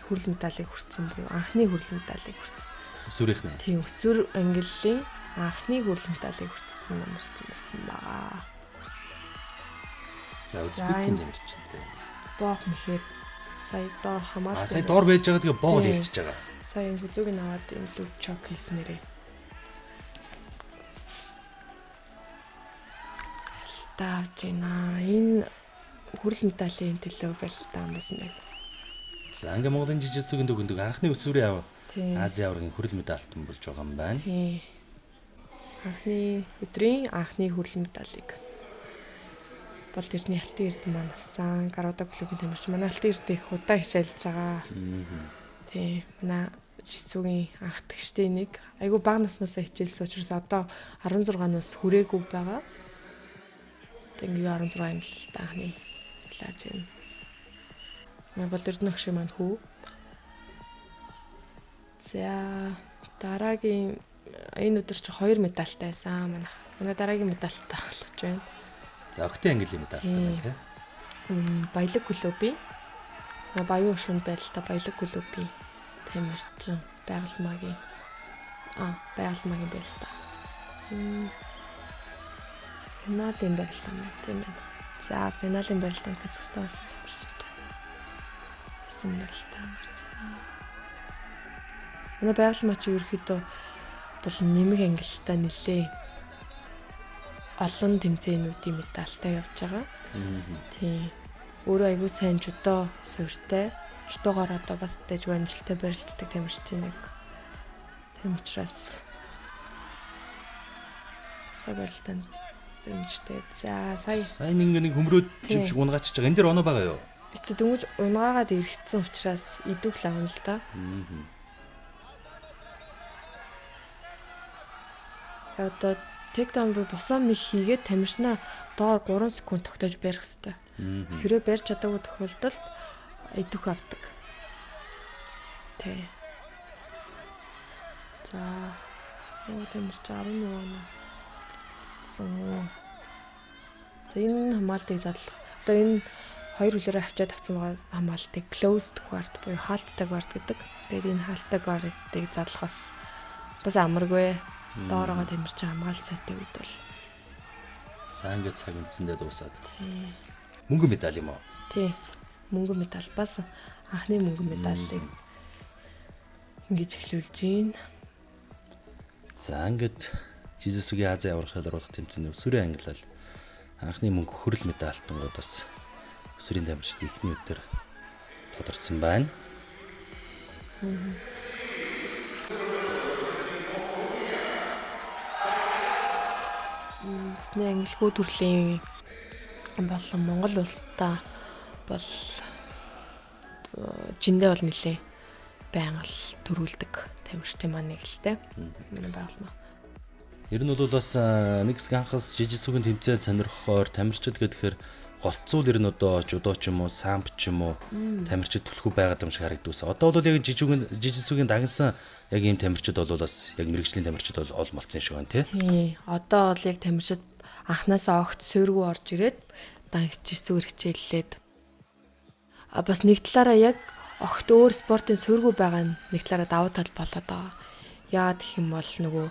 хүрэл медалийг хүртсэн буюу анхны хүрэл медалийг хүртсэн. Өсвөрийнх нь. Тийм өсвөр ангиллалын анхны хүрэл медалийг хүртсэн тамирчин байсан баа. За үзбитийн тамирчинтай. Боох мэхээр сая доор хамаалт. Сая доор байж байгаа тэгээ боогод ирчихэж байгаа. Сая энэ хүзүүг нь аваад энэ лүв чок хийснээрээ. Таавж байна. Энэ хүрэл медалийн төлөө байлтаан байсан байна. За ингээ Монголын жижигсүгийн төгөндөг анхны өсвөрийн Азийн аваргын хүрэл медальтан болж байгаа юм байна. Тийм. Анхны өдрийн анхны хүрэл медалийг бол Эрдэнэ Ялтай Эрдэнэ маань авсан. Гаруда клубын тамирчин манай Ялтай Эрдэнэ их удаа хичээлж байгаа. Тийм. Манай жижигсүгийн анх тэгштэй нэг айгу бага наснасаа хичээлсэн учраас одоо 16 нас хүрээгүй байгаа. Ингээ 16 ангилалт анхны лааж байна. Маа бол Эрдэнэ охшиг маань хүү. За дараагийн энэ өдөр чи 2 медальтай байсан манайх. Манай дараагийн медальтай болж байна. За охтын ангиллын медальтай байна тийм. Баялаг клубын Баян ушуунд байралтай Баялаг клубын тамирчин байгалмаагийн байралтай. Финалийн байралтай маа тийм ээ. За финалийн байралтанд Казахстанаас тамирчтай. Хэсэг байралтай марч. Манай байгалмаач ерөөхдөө бол нэмэг ангиллалтаа нэлээ олон тэмцээнүүдийн медальтай явж байгаа. Тийм. Өөрөө аягүй сайн жудо суурьтай. Жудогоор одоо бас дэжгүй амжилттай барилддаг тамирчдын нэг. Тийм учраас сая барилтанд дэмжтэй. За сая нэг хөмрөөд чимшиг унгаачих байгаа. Энд дэр оноо байгаа юу? Гэтэ дөнгөж унгаагаад иргэцсэн учраас идэвх лавна л да. Одоо тейкдаун буюу босоо мих хийгээд тамирчнаа доор 3 секунд тогтоож барих хэрэгтэй. Хэрвээ барьж чадаагүй тохиолдолд идэвх авдаг. Тэ. За юу тамирч 11 оноо. За энэ хамгаалтыг задлах. Одоо энэ хоёр хөлөөрөө авчиад авсан байгаа хамгаалтыг closed guard буюу хаалттай guard гэдэг. Тэгээд энэ хаалттай guard-ыг задлах бас амаргүй. Доорогоо тамирчин хамгаалт сайтай үед бол сайн гэж цаг үндсэндээ дуусаад. Мөнгөн медаль юм уу? Тий. Мөнгөн медаль бас анхны мөнгөн медалийг ингэж эхлүүлж байна. За ингээд Жижигсүгийн Азийн аварга шалруулах тэмцээний өсвөрийн ангиллал анхны мөнгө хүрэл медальтангууд бас өсвөрийн тамирчид ихний өдөр тодорсон байна. Тэсний ангилгүй төрлийн болон Монгол улстай бол жиндээ бол нэлээ байнга л төрүүлдэг тамирчдын маань нэг л тэ. Манай байгууллага. Ер нь бол бас нэг хэсэг анхаас жижигсүгийн тэмцээн сонирхохоор тамирчид гэхээр голцуул ер нь одоо жудо ч юм уу, самб ч юм уу тамирчид төлхөө байгаад юм шиг харагддагс. Одоо бол яг жижигсүгийн дагнсан яг ийм тамирчид бол бас яг мэрэгжлийн тамирчид бол ол молцсон шүү байна тий. Одоо бол яг тамирчид анханасаа огт суургүй орж ирээд жижигсүгээр хичээллээд бас нэг талаараа яг огт өөр спортын суургүй байгаа нэг талаараа давуу тал болоод байгаа. Яагаад гэх юм бол нөгөө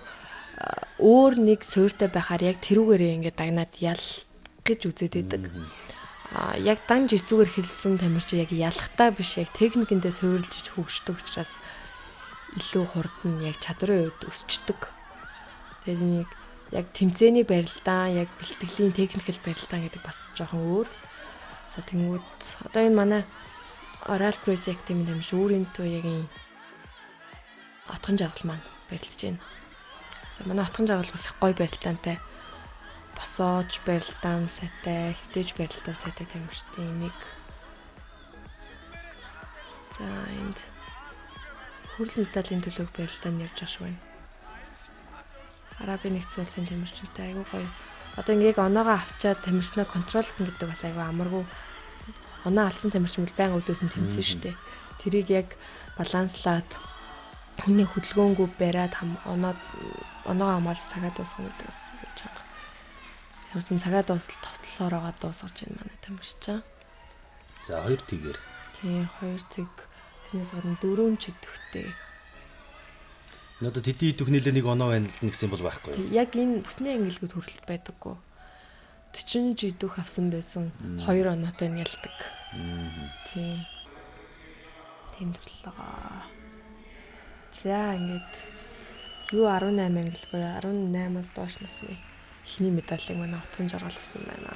өөр нэг суурьтай байхаар яг тэрүүгээрээ ингээд дагнаад ял гэж үзээд байдаг. Яг дан жижигсүгээр хэлсэн тамирч яг ялахтаа биш яг техникэндээ суурилж хөгждөг учраас илүү хурдан яг чадрын үед өсчдөг. Тэгээд нэг яг тэмцээний барилдаа, яг бэлтгэлийн техникэл барилдаа гэдэг бас жоохон өөр. За тэнгүүд одоо энэ манай Oral Press Academy тамирч өөрийн туу яг энэ отгон жаргал маань барилдаж байна. Манай отхон жаргал бас их гоё барилдаантай. Босоож барилдаан сайтай, хэвтэж барилдаан сайтай тамирчтай нэг. За энд хүрэл медалийн төлөв барилдаанд явж байгаа шүү байна. Арабын нэгдсэн улсын тамирчинтай айгүй гоё. Одоо ингээд оноогоо авчаад тамирчнаа контролт гэдэг бас айгүй амаргүй. Оноо алдсан тамирчин бол байнга өдөөс нь тэмцэн штэ. Тэрийг яг баланслаад хүний хөдөлгөөнгөө бариад оноогоо хамгаалж цагаа дуусгах гэдэг бас хийж байгаа. Ямар ч цагаа дуусал товтлосоороо дуусгаж байна манай тамирчаа. За 2 тэгээр. Тийм 2 тэг тэрнээс гадна 4 ч идэвхтэй. Одоо тэдний идэх нэлээ нэг оноо байна л нэгсэн бол байхгүй юу? Яг энэ бүсний ангилгууд хүрэлт байдаггүй. 40 ч идэх авсан байсан 2 оноотой нь ялдаг. Тийм. Тийм төрлөө. За ингээд юу 18 ангил буюу 18-аас доош насны эхний медалийг манай отхон жаргал авсан байна.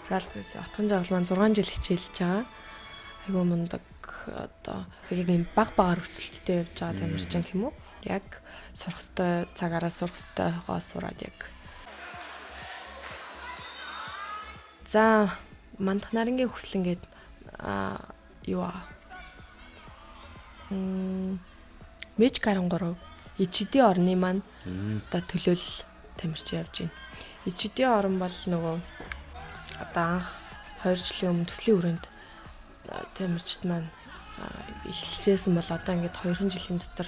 Ралбрис отхон жаргал маань 6 жил хичээлж байгаа. Айгуу мундаг одоо яг юм багаар өсөлттэй явж байгаа тамирчин юм уу? Яг сурах ёстой цагаараа сурах ёстойгоо сураад яг. За мандах нарынгийн хүсэл ингээд юу Мэж 13 ичидийн орны маань одоо төлөөлөл тамирч явж байна. Ичидийн орн бол нөгөө одоо анх 2 жилийн өмнө төслийн хүрээнд тамирчид маань эхэлсэн бол одоо ингээд 2 жилийн дотор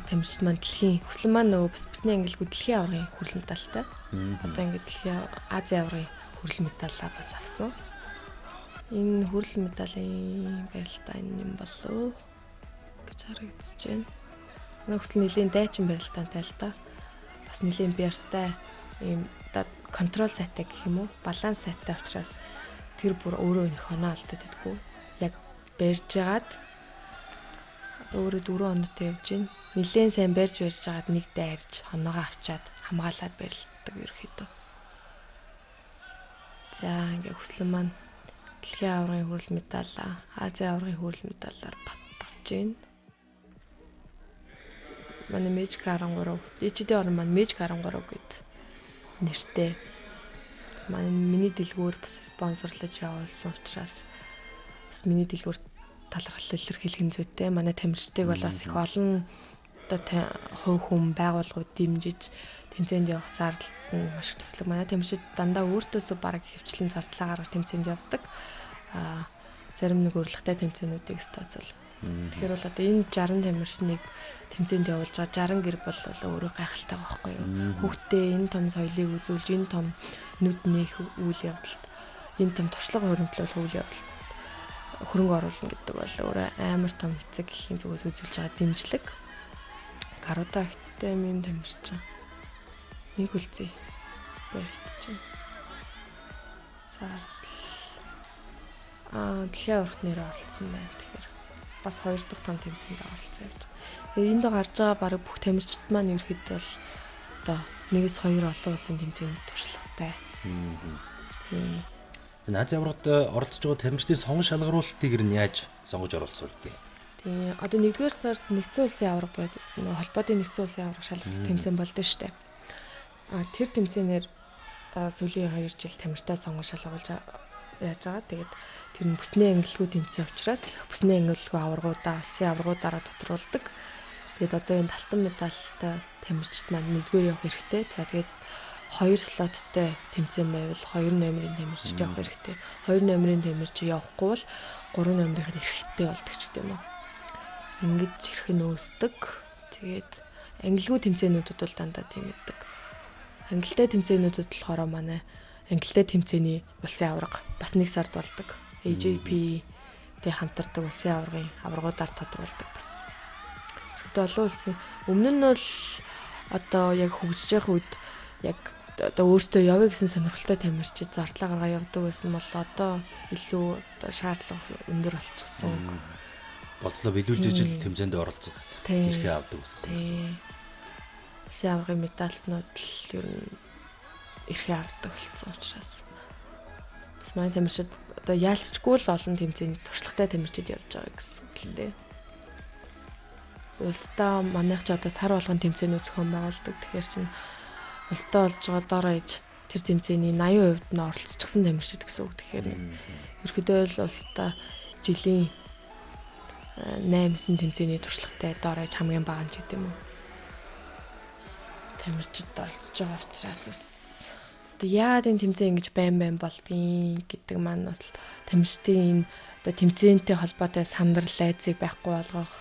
тамирчид маань дэлхийн хүслэн маань нөгөө бүсний ангилгууд дэлхийн аврагын хүрэл медальтай. Одоо ингээд дэлхийн Азийн аврагын хүрэл медалаа бас авсан. Энэ хүрэл медалийн барилдаан юм болов гэж харагдаж байна. Манай хүсэл нэлийн дайчин барилдаантай л да. Бас нэлийн биартай ийм одоо контрол сайтай гэх юм уу? Баланс сайтай учраас тэр бүр өөрөө нөх оноо алдаад байдгүй. Яг барьж агаад одоо өөрөө 4 оноотой явж байна. Нэлийн сайн барьж агаад нэг дайрж оноогоо авчаад хамгаалаад барилддаг ерөөхдөө. За ингээ хүслэн маань дэлхийн аврагын хүрэл медалаа, Азийн аврагын хүрэл медалаар батгаж байна. Манай Мэж 13, ичидийн орн маань Мэж 13 гэд нэртэй. Миний дэлгүүр бас спонсорлож явуулсан учраас бас миний дэлгүүр талархал илэрхийлэх зүйтэй. Манай тамирчдыг бол бас их олон одоо хувь хүн байгууллагууд дэмжиж тэмцээнд явах зардалд нь маш их туслаг. Манай тамирчид дандаа өөртөөсөө бараг хөвчлэн зардлаа гаргаж тэмцээнд явдаг. Зарим нэг урилгатай тэмцээнүүдийг тооцоол. Тэгэхээр бол одоо энэ 60 тамирчныг тэмцээнд явуулж байгаа 60 гэр бол өөрөө гайхалтай байхгүй юу? Хүүхдээ энэ том соёлыг үзүүлж, энэ том нүд нээх үйл явдалд, энэ том туршлага хуримтлуулах үйл явдалд хөрөнгө оруулна гэдэг бол өөрөө амар том эцэг гэхийн зүгээс үзүүлж байгаа дэмжлэг. Гаруудаа ихтэй минь тамирчин. Нэг үлзий барилдаж байна. За дэлхийн аврагт нэрээ олцсон байна. Тэгэхээр бас 2 дахь том тэмцээнд оролцсон явж байгаа. Энд гарч байгаа баг бүх тамирчид маань ерөөхдөө бол одоо 1-2 олон улсын тэмцээнд туршлагатай. Тийм. Энэ Азийн аврагт оролцож байгаа тамирчдын сонгон шалгаруулалтыг нь яаж сонгож оруулсан вэ? Тийм. Одоо 1-р сард нэгдсэн улсын авраг буюу холбоодын нэгдсэн улсын авраг шалгалт тэмцээн болдсон шүү дээ. Тэр тэмцээнээр сүүлийн 2 жил тамиртай сонгон шалгуулж яаж байгаа. Тэгээд тэр нь бүсний ангилгууд тэмцээн учраас бүсний ангилгын аврагуудаа, улсын аврагуудаараа тодруулдаг. Тэгээд одоо энэ талтан медальтай тамирчид маань 1-р явах хэрэгтэй. За тэгээд 2 слоттой тэмцээн байвал 2 номерын тамирчид явах хэрэгтэй. 2 номерын тамирчид явахгүй бол 3 номерынх нь ирэхтэй болдог ч гэдэм юм. Ингэж ирэх нь үүсдэг. Тэгээд ангилгын тэмцээнүүдэд бол дандаа тийм байдаг. Ангилалтай тэмцээнүүдэд болохоор манай ангилалтай тэмцээний улсын авраг бас 1 сард болдог. AJP-тэй хамтардаг улсын аврагын аврагуудаар тодруулдаг бас. Одоо олон улсын өмнө нь бол одоо яг хөгжиж явах үед яг одоо өөртөө явъя гэсэн сонирхолтой тамирчид зардлаа гаргаа явдаг байсан бол одоо илүү одоо шаардлага өндөр болчихсон. Болцлоо биелүүлж ижил тэмцээнд оролцох эрхээ авдаг гэсэн. Улсын аврагын медальтнууд л ер нь эрхээ авдаг болсон учраас бас манай тамирчид одоо яалтчгүй л олон тэмцээнд туршлагатай тамирчид явж байгаа гэсэн үг л дээ. улсдаа манайх ч одоо сар болгон тэмцээний зохион байгуулдаг. Тэгэхээр чинь улсдаа болж байгаа доороо иж тэр тэмцээний 80% нь оролцчихсан тамирчид гэсэн үг. Тэгэхээр ерөөдөө л улсдаа жилийн 8-9 тэмцээний туршлагатай доороо иж хамгийн бага нь ч гэдэм үү. Тамирчид оролцож байгаа учраас яагаад энэ тэмцээн ингэж байн болдгийг гэдэг маань бол тамирчдын одоо тэмцээнтэй холбоотой сандрал айцыг байхгүй болгох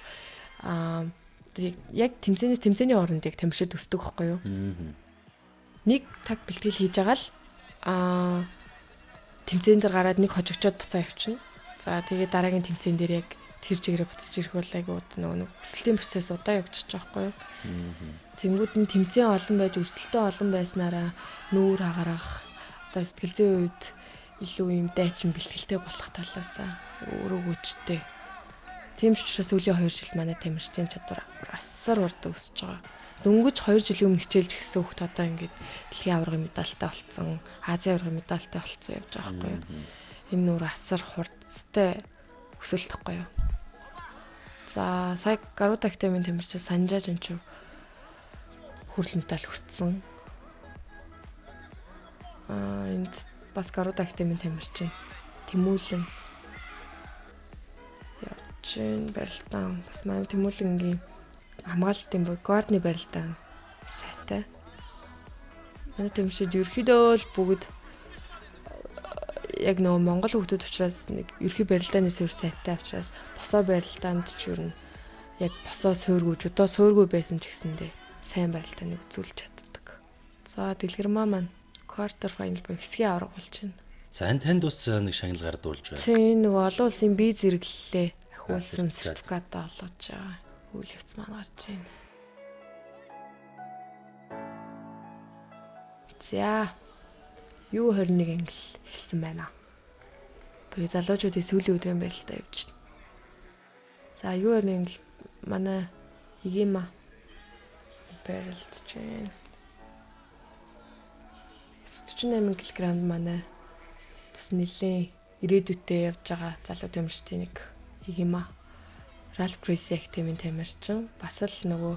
яг тэмцээний оронд яг тамирчид өсдөг байхгүй юу? Нэг таг бэлтгэл хийж байгаа л тэмцээн дээр гараад нэг хожигчоод буцаа явчихна. За тэгээд дараагийн тэмцээн дээр яг тэр чигээрээ буцаж ирэх бол айгуу нөгөө өсөлтийн процесс удаан явчихж байгаа байхгүй юу? Тэнгүүд нь тэмцээн олон байж өрсөлдөөн олон байснараа нүүр хагарах одоо сэтгэл зүйн үед илүү юм дайчин бэлтгэлтэй болох талаасаа өөрөө гүйцэтэй. Тийм ч учраас сүүлийн 2 жил манай тамирчдын чадвар асар урд өсөж байгаа. Дөнгөж 2 жилийн өмнө хичээлж гисэн хүүхд одоо ингээд дэлхийн аваргын медальтай болцсон, Азийн аваргын медальтай болцсон явж байгаа байхгүй юу? Энэ нүүр асар хурдтай өсөлт байхгүй юу? За сая Гарууд академийн тамирч Санжаа Жанчуу хүрэл медаль хүртсэн. Энд бас Гарууд академийн тамирчин Тэмүүлэн явж барилдаан бас манай Тэмүүлэнгийн хамгаалалтын буй Гордны барилдаан сайтай. Манай тамирчид ерөөхдөө л бүгд яг нөгөө Монгол хүмүүс учраас нэг ерхий барилдааны суурь сайтай учраас босоо барилдаанд ч юу н яг босоо суургүй жудаа суургүй байсан ч гэсэндээ сайн барилдааныг үзүүлж чаддаг. За дэлгэрмаа маань квартер файнал буюу хэсгийн авраг болж байна. За энэ танд бас нэг шагнал гардуулж байна. Тийм нөгөө олон улсын бие зэрэглэлээ ахиулсан сертификатаа олгож байгаа. Үйл явц маань гарч байна. За U21 англи эхэлсэн байна. Буюу залуучуудын сүүлийн өдрийн барилдаа явж байна. За U21 англи манай Игима барилдаж байна. 48 кг манай бас нэлээд ирээдүйдээ явж байгаа залуу тамирчдын нэг Игима Ральф Грейси актемийн тамирчин бас л нөгөө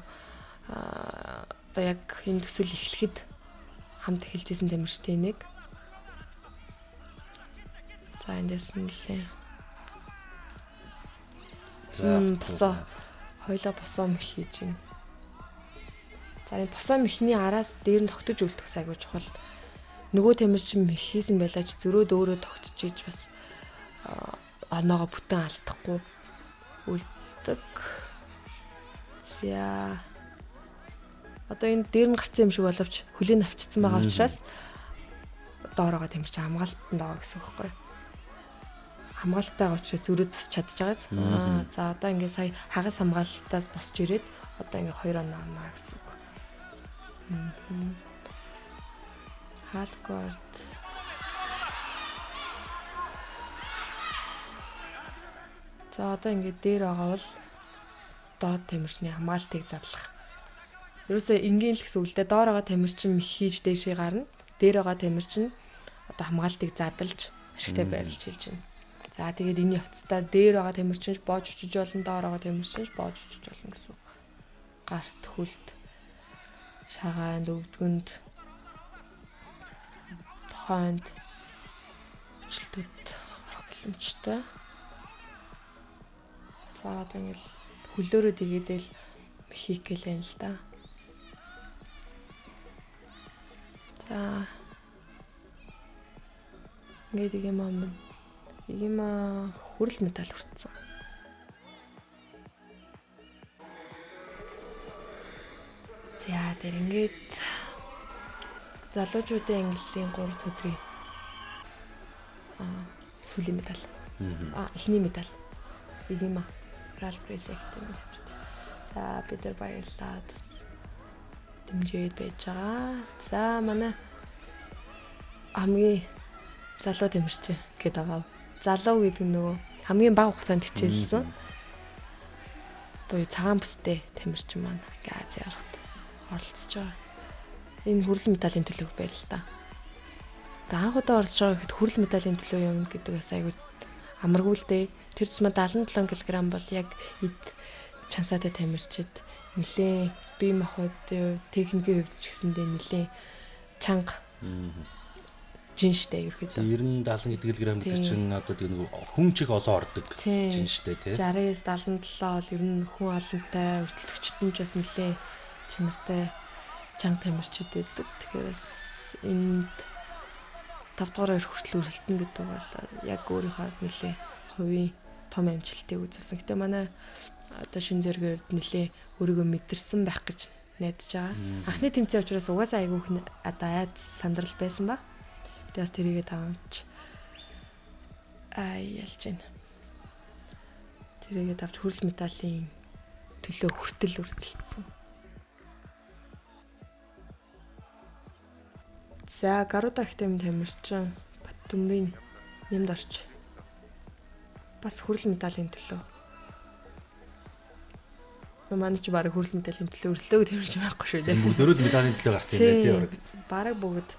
одоо яг энэ төсөл эхлэхэд хамт эхэлж исэн тамирчдын нэг. За эндээс нэлээ. Босоо хоёлоо босоо мэх хийж байна. За энэ босоо мэхний араас дээр нь тогтож үлдэх айгуу чухал. Нөгөө тамирчин мэх хийсэн байлаач зөрөөд өөрөө тогтож ийж бас оноогоо бүтэн алдахгүй үлддэг. За одоо энэ дээр нь гарсан юм шиг боловч хөлийн авчирсан байгаа учраас доороогоо тамирчин хамгаалтанд байгаа гэсэн үг байхгүй юу? Хамгаалттай байгаа учраас зөрөөд босч чадчихагааз. За одоо ингээд сая хагас хамгаалтаас босч ирээд одоо ингээд 2 оноо авнаа гэсэн үг. Халкорд. За одоо ингээд дээр байгаа бол доод тамирчны хамгаалтыг задлах. Ерөөсөө энгийн л гэсэн үгтэй доор байгаа тамирчин мэх хийж дээшээ гарна. Дээр байгаа тамирчин одоо хамгаалтыг задлж ашигтай байрлаж хэлж байна. За тэгээд энэ явцдаа дээр байгаа тамирчин ч боож очиж болно, доор байгаа тамирчин ч боож очиж болно гэсэн. Гарт хөлт шагаанд өвдгөнд тохойнд өчлөлтүүд боломжтой. За одоо ингээл хөлөөрөө дэгээдэл мехик гэлэн л да. За ингээд Игима хүрэл медаль хүртсэн. За тэр ингээд залуучуудын ангиллын 3 өдрийн сүүлийн медаль. Эхний медаль. Игима Ральф Грейси актемийн тамирч. За бид нар баярлалаа. Дэмжиж байж байгаа. За манай хамгийн залуу тамирч гэдэг байгаа. Залуу гэдэг нь нөгөө хамгийн бага хугацаанд хичээлсэн. Буюу цагаан бүстэй тамирчин маань Аз ярахад оролцож байгаа. Энэ хүрэл медалийн төлөв баярлалаа. Анх удаа оролцож байгаа гэхэд хүрэл медалийн төлөв юм гэдэг бас айгүй амаргүй л дээ. Тэр цэсмэ 77 кг бол яг эд чансаатай тамирчид нэлээ бие махбодын техникийн хувьд ч гэсэндээ нэлээ чанга жин штэ ерөөхдөө 90 70 кг гэдэг чинь одоо тийм нэг хүн чих олон ордог жин штэ тий 60-77 бол ер нь хүн олонтой өрсөлдөгчд нь ч бас нэлээ чанартай чанга тамирчид байдаг. Тэгэхээр бас энд 5 дугаар хүртэл өрсөлдөн гэдэг бол яг өөрийнхөө нэлээ хувийн том амжилтыг үзүүлсэн. Гэтэ манай одоо шин зэргийн хувьд нэлээ өөрийгөө мэдэрсэн байх гэж найдаж байгаа. Анхны тэмцээн учраас угаасаа айгүй одоо айд сандрал байсан баг. Гэтэ бас тэрийгээ давамж ялж байна. Тэрийгээ давж хүрэл медалийн төлөө хүртэл өрсөлдсөн. За Гаруда ахтем тамирчин Баттөмрийн нэмд орч бас хүрэл медалийн төлөө. Манай ч баг хүрэл медалийн төлөө өрлөөг тамирчин байхгүй шүү дээ. Бүгдөө медалийн төлөө гарсан юм байна тий баг. Бараг бүгд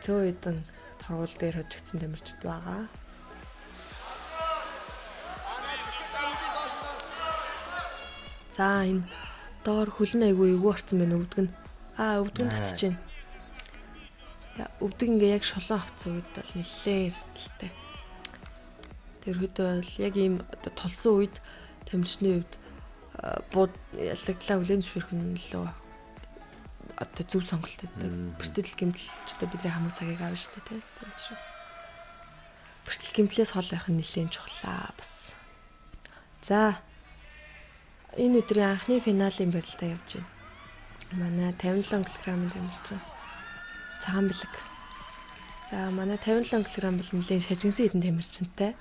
цөө хэдэн торгуул дээр хожигдсан тамирчид байгаа. За энэ доор хөлн айгүй эвгүй орсон байна өвдөг нь. Өвдөг нь татчих чинь. Өвдөг ингээ яг шолон авцсан үед бол нэлээ эрсдэлтэй. Тэрхүү бол яг ийм толсон үед тамирчны үед бууд ялагдлаа хүлэн зөвшөөрөх нь лөө одоо зөв сонголт өгдөг. Бэртэл гэмтэл ч одоо бидний хамаг цагийг авна шүү дээ тийм учраас. Бэртэл гэмтлээс хол байх нь нэлээд чухлаа бас. За энэ өдрийн анхны финалийн барилдаа явж байна. Манай 57 кг-ын тамирчин цагаан бэлэг. За манай 57 кг бол нэлээд шажигнсан хэдэн тамирчинтай.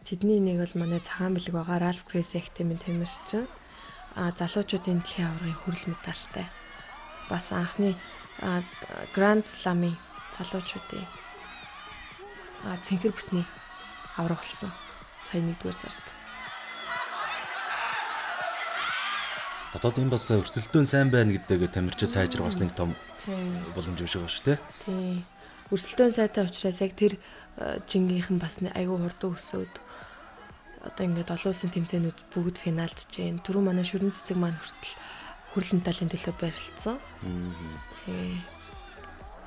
Тэдний нэг бол манай цагаан бэлэг байгаа Ральф Кресектемийн тамирчин. Залуучуудын дэлхийн аваргын хүрэл медальтай. Бас анхны Гранд Сламын залуучуудын цэнхэр бүсний авраг болсон. Сая 1-р сард. Дотоод энэ бас өрсөлдөөн сайн байна гэдэг тамирчид сайжрах бас нэг том боломж юм шиг байна шүү дээ. Тийм. Өрсөлдөөн сайтай учраас яг тэр жингийнхэн бас айгүй хурдан өсөөд одоо ингээд олон улсын тэмцээнүүд бүгд финалдж जैन. Түрүү манай шүрэн цэцэг маань хүртэл хүрэл медалийн төлөө барилцсан. Тийм.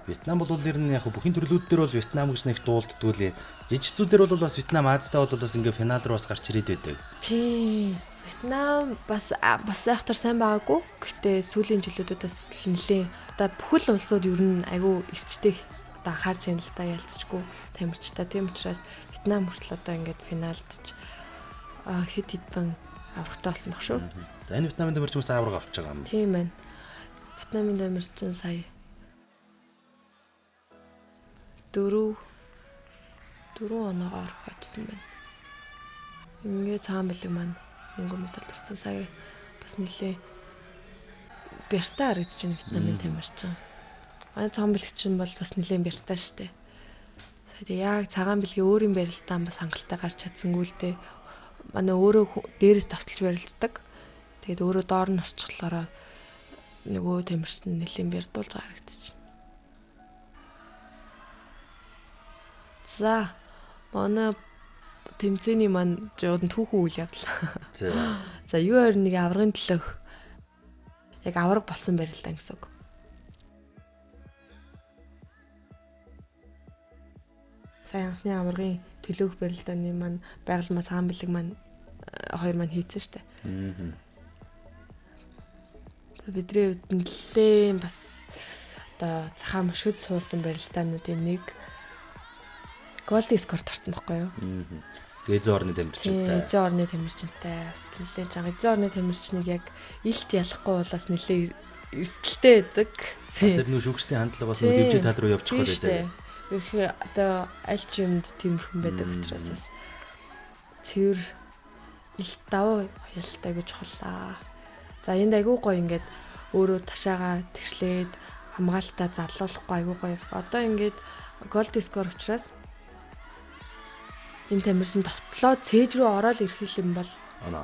Вьетнам бол ер нь яг бүхэн төрлүүд дээр бол Вьетнам гэж нэг дуулддаг лээ. Жижигсүүдээр бол бас Вьетнам Азтай бол бас ингээд финал руу бас гарч ирээд байдаг. Тийм. Вьетнам бас айхтар сайн байгаагүй. Гэхдээ сүүлийн жилүүдээс нэлээ одоо бүхэл улсууд ер нь айгүй эрчтэй одоо анхаарч байна л да ялцчихгүй тамирчтай. Тийм учраас Вьетнам хүртэл одоо ингээд финалдж хэд хэдэн аврагтай болсон баг шүү. За энэ Вьетнамын тамирчин бас авраг авч байгаа юм. Тийм байна. Вьетнамын тамирчин сая 4 оноогоор очсон байна. Ингээ цаан бэлэг маань мөнгө медаль авсан сая бас нэлээ бэртэ харагдаж байна Вьетнамын тамирчин. Манай цаан бэлэг чинь бол бас нэлээд бэртэ штэ. Сая яг цагаан бэлгийн өөрийн барилдаа бас хангалттай гарч чадсангүй л дээ. Манай өөрөө дээрээс тавталж барилддаг. Тэгээд өөрөө доор нь орчихлоороо нөгөө тамирчин нэлээд бэрдуулж харагдаж байна. За манай тэмцээний маань жоод түүхэн үйл явдлаа. За U21 аврагын төлөөх яг авраг болсон барилдаа гэсэн үг. Сая анхны аврагын төлөөх барилдааны маань байгаль цагаан бэлэг маань хоёр маань хийцэн штэ. Бидний хувьд нэлээ бас одоо цахаа мөшгөд суусан барилдаануудын нэг Голд скорт орсон байхгүй юу? Эзэн орны тамирчинтай. Эзэн орны тамирчинтай. Бас нэлээд жаа эзэн орны тамирчныг яг илт ялахгүй бол бас нэлээд эрсдэлтэй байдаг. Бас нүү шүүгчдийн хандлага бас нүү дэвжээ тал руу явчих гээд байдаг. Ерхий одоо аль ч юмд тиймэрхэн байдаг учраас бас цэвэр илт даваа ялтай гэж холлаа. За энд айгүй гоё ингээд өөрөө ташаага тэгшлээд хамгаалтаа залуулахгүй айгүй гоё. Одоо ингээд голд скор учраас энэ тамирчин товтлоо цээж рүү ороод ирэх юм бол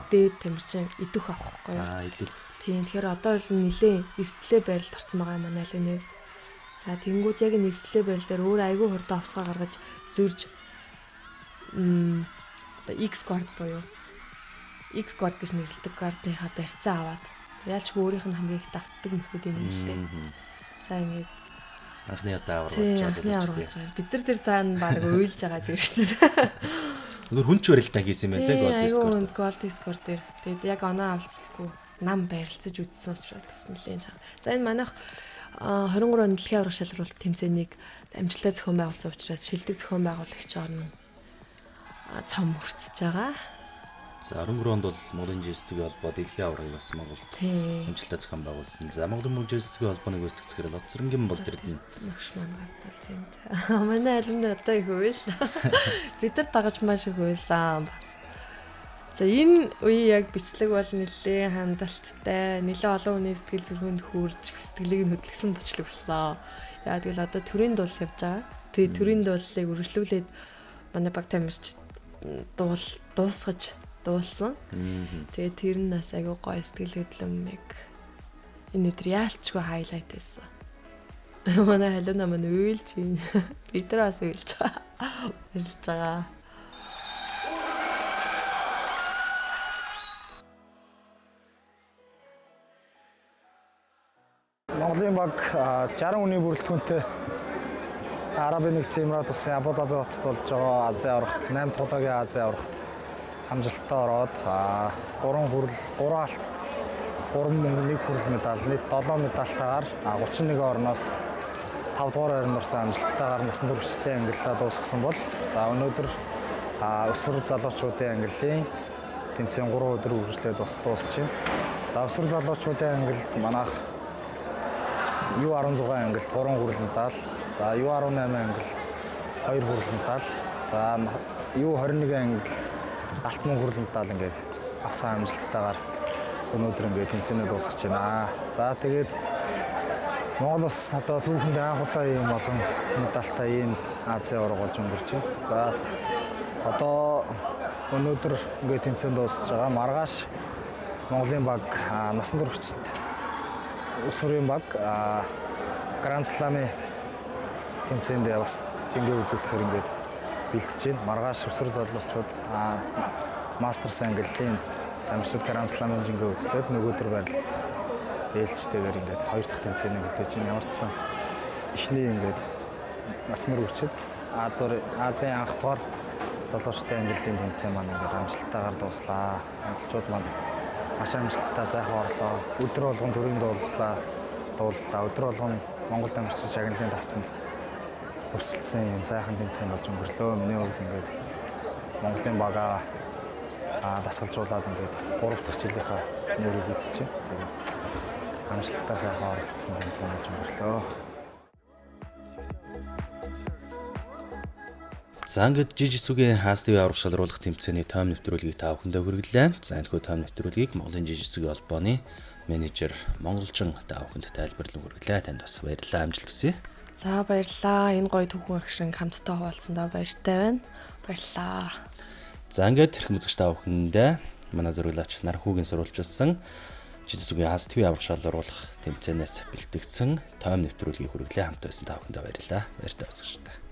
дээд тамирчин идэх авахгүй юу? Идэх. Тийм. Тэгэхээр одоо л нэлээ эрсдлээ байралд орсон байгаа юм манай аль нэг. За тэнгууд яг энэ эрсдлээ байрал дээр өөр айгүй хурдан авсгаа гаргаж зөрж одоо X guard буюу X guard гэж нэрлэдэг guard-ийнхаа барьцаа аваад яалчгүй өөрийнх нь хамгийн их давтдаг нөхөдийн юм л дээ. За ингээд анхны удаа аврагч байгаа. Бид нар тэр цаана баг уйлж байгаа зэрэгтэй. Нөгөө хүн ч барилтаа хийсэн юм байна те Gold Discord. Gold Discord дээр. Тэгээд яг оноо авалцлахгүй нам барилцаж үтсэн учраас бас нэлээд чам. За энэ манайх 23 оны дэлхийн аврах шалралт тэмцээнийг амжилттай зохион байгуулсан учраас шилдэг зохион байгуулагч орно цом хүртэж байгаа. За 13 онд бол Монголын жижигсгийн холбоо дэлхийн аврагыг бас Монголд амжилттай зохион байгуулсан. За Монголын жижигсгийн холбооны гүйцэтгэгчээр Лоцронгийн Болдэрдэн багш маань гарталж байна. Манай алимны одоо их үйл. Бид нар дагаж маш их үйлсэн. За энэ үе яг бичлэг бол нэлээд хандалттай, нэлээд олон хүний сэтгэл зүрхэнд хүрж сэтгэлийг нь хөдөлгсөн бичлэг боллоо. Яа тэгэл одоо төрийн дуул явж байгаа. Тэгээ төрийн дуулыг үргэлжлүүлээд манай баг тамирч дуусгаж дуулсан. Тэгээ тэр нь бас айгүй гоё сэтгэл хөдлөмийг энэ өдөр яалчгүй хайлайт байсан. Манай халуунаа мань уйлж байна. Бид нар бас уйлж байгаа. Уйлж байгаа. Монголын баг 60 хүний бүрэлдэхүүнтэй Арабын нэгдсэн Эмират улсын Абу Даби хотод болж байгаа Азийн аврагт 8 дахь удаагийн Азийн аврагт амжилттай ороод 3 хүрэл, 3 алт, 3 мөнгө, 1 хүрэл медаль, нийт 7 медальтайгаар 31 орноос 5 дугаар байранд орсон амжилттайгаар насан туршидтын ангиллаа дуусгасан бол за өнөөдөр өсвөр залуучуудын ангиллын тэмцээн 3 өдөр үргэлжлээд бас дуусч байна. За өсвөр залуучуудын ангилд манайх U16 ангилд 3 хүрэл медаль, за U18 ангилд 2 хүрэл медаль, за U21 ангилд алтан хүрэл медаль ингээд авсан амжилттайгаар өнөөдөр ингээд тэмцээнээ дуусгаж байна. За тэгээд Монгол бас одоо түүхэнд анх удаа ийм болон медальтай ийм Азийн авраг болж өнгөрч байна. За одоо өнөөдөр ингээд тэмцээн дуусгаж байгаа. Маргааш Монголын баг насан туршид өсвөрийн баг Гранд Сламын тэмцээндээ бас жингээ үзүүлэхээр ингээд бэлдэж байна. Маргааш өсвөр залуучууд Мастерс ангиллын тамирчид Гранд Сламын жингээ үзлээд нөгөөдөр байрал ээлжтэйгээр ингээд хоёр дахь тэмцээнийг хүлээж байна. Ямар ч сан эхний ингээд насны хүрчид Азийн анх дугаар залуучдын ангиллын тэмцээн маань ингээд амжилттайгаар дуслаа. Монголчууд маань маш амжилттай сайхан орлоо. Өдөр болгон төрийн дууллаа. Өдөр болгон Монгол тамирчин шагналын давцанд өрсөлдсөн юм сайхан тэмцээн болж өнгөрлөө. Миний хувьд ингээд Монголын бага дасгалжуулаад ингээд 3 дахь жилийнхаа нэрийг үзчихье. Тэгээд амжилттай сайхан оролцсон тэмцээн болж өнгөрлөө. За ингээд жижигсүгийн хаастын аврах шалруулах тэмцээний тоом нэвтрүүлгийг та бүхэндээ хүргэлээ. За энэхүү тоом нэвтрүүлгийг Монголын жижигсүгийн холбооны менежер Монголжин та бүхэнд тайлбарлан хүргэлээ. Танд бас баярлалаа, амжилт хүсье. За баярлалаа. Энэ гоё түүхэн агшин хамтдаа хуваалцсандаа баяртай байна. Баярлалаа. За ингээд хэрхэн үзэгч та бүхэндээ манай зурглаач Нархуугийн сурвалжилсан жижигсүгийн хаас ТV аврах шалруулах тэмцээнээс бэлтгэсэн тоом нэвтрүүлгийг хүргэлээ. Хамт байсан та бүхэндээ баярлалаа. Баяртай үзэгчтэй.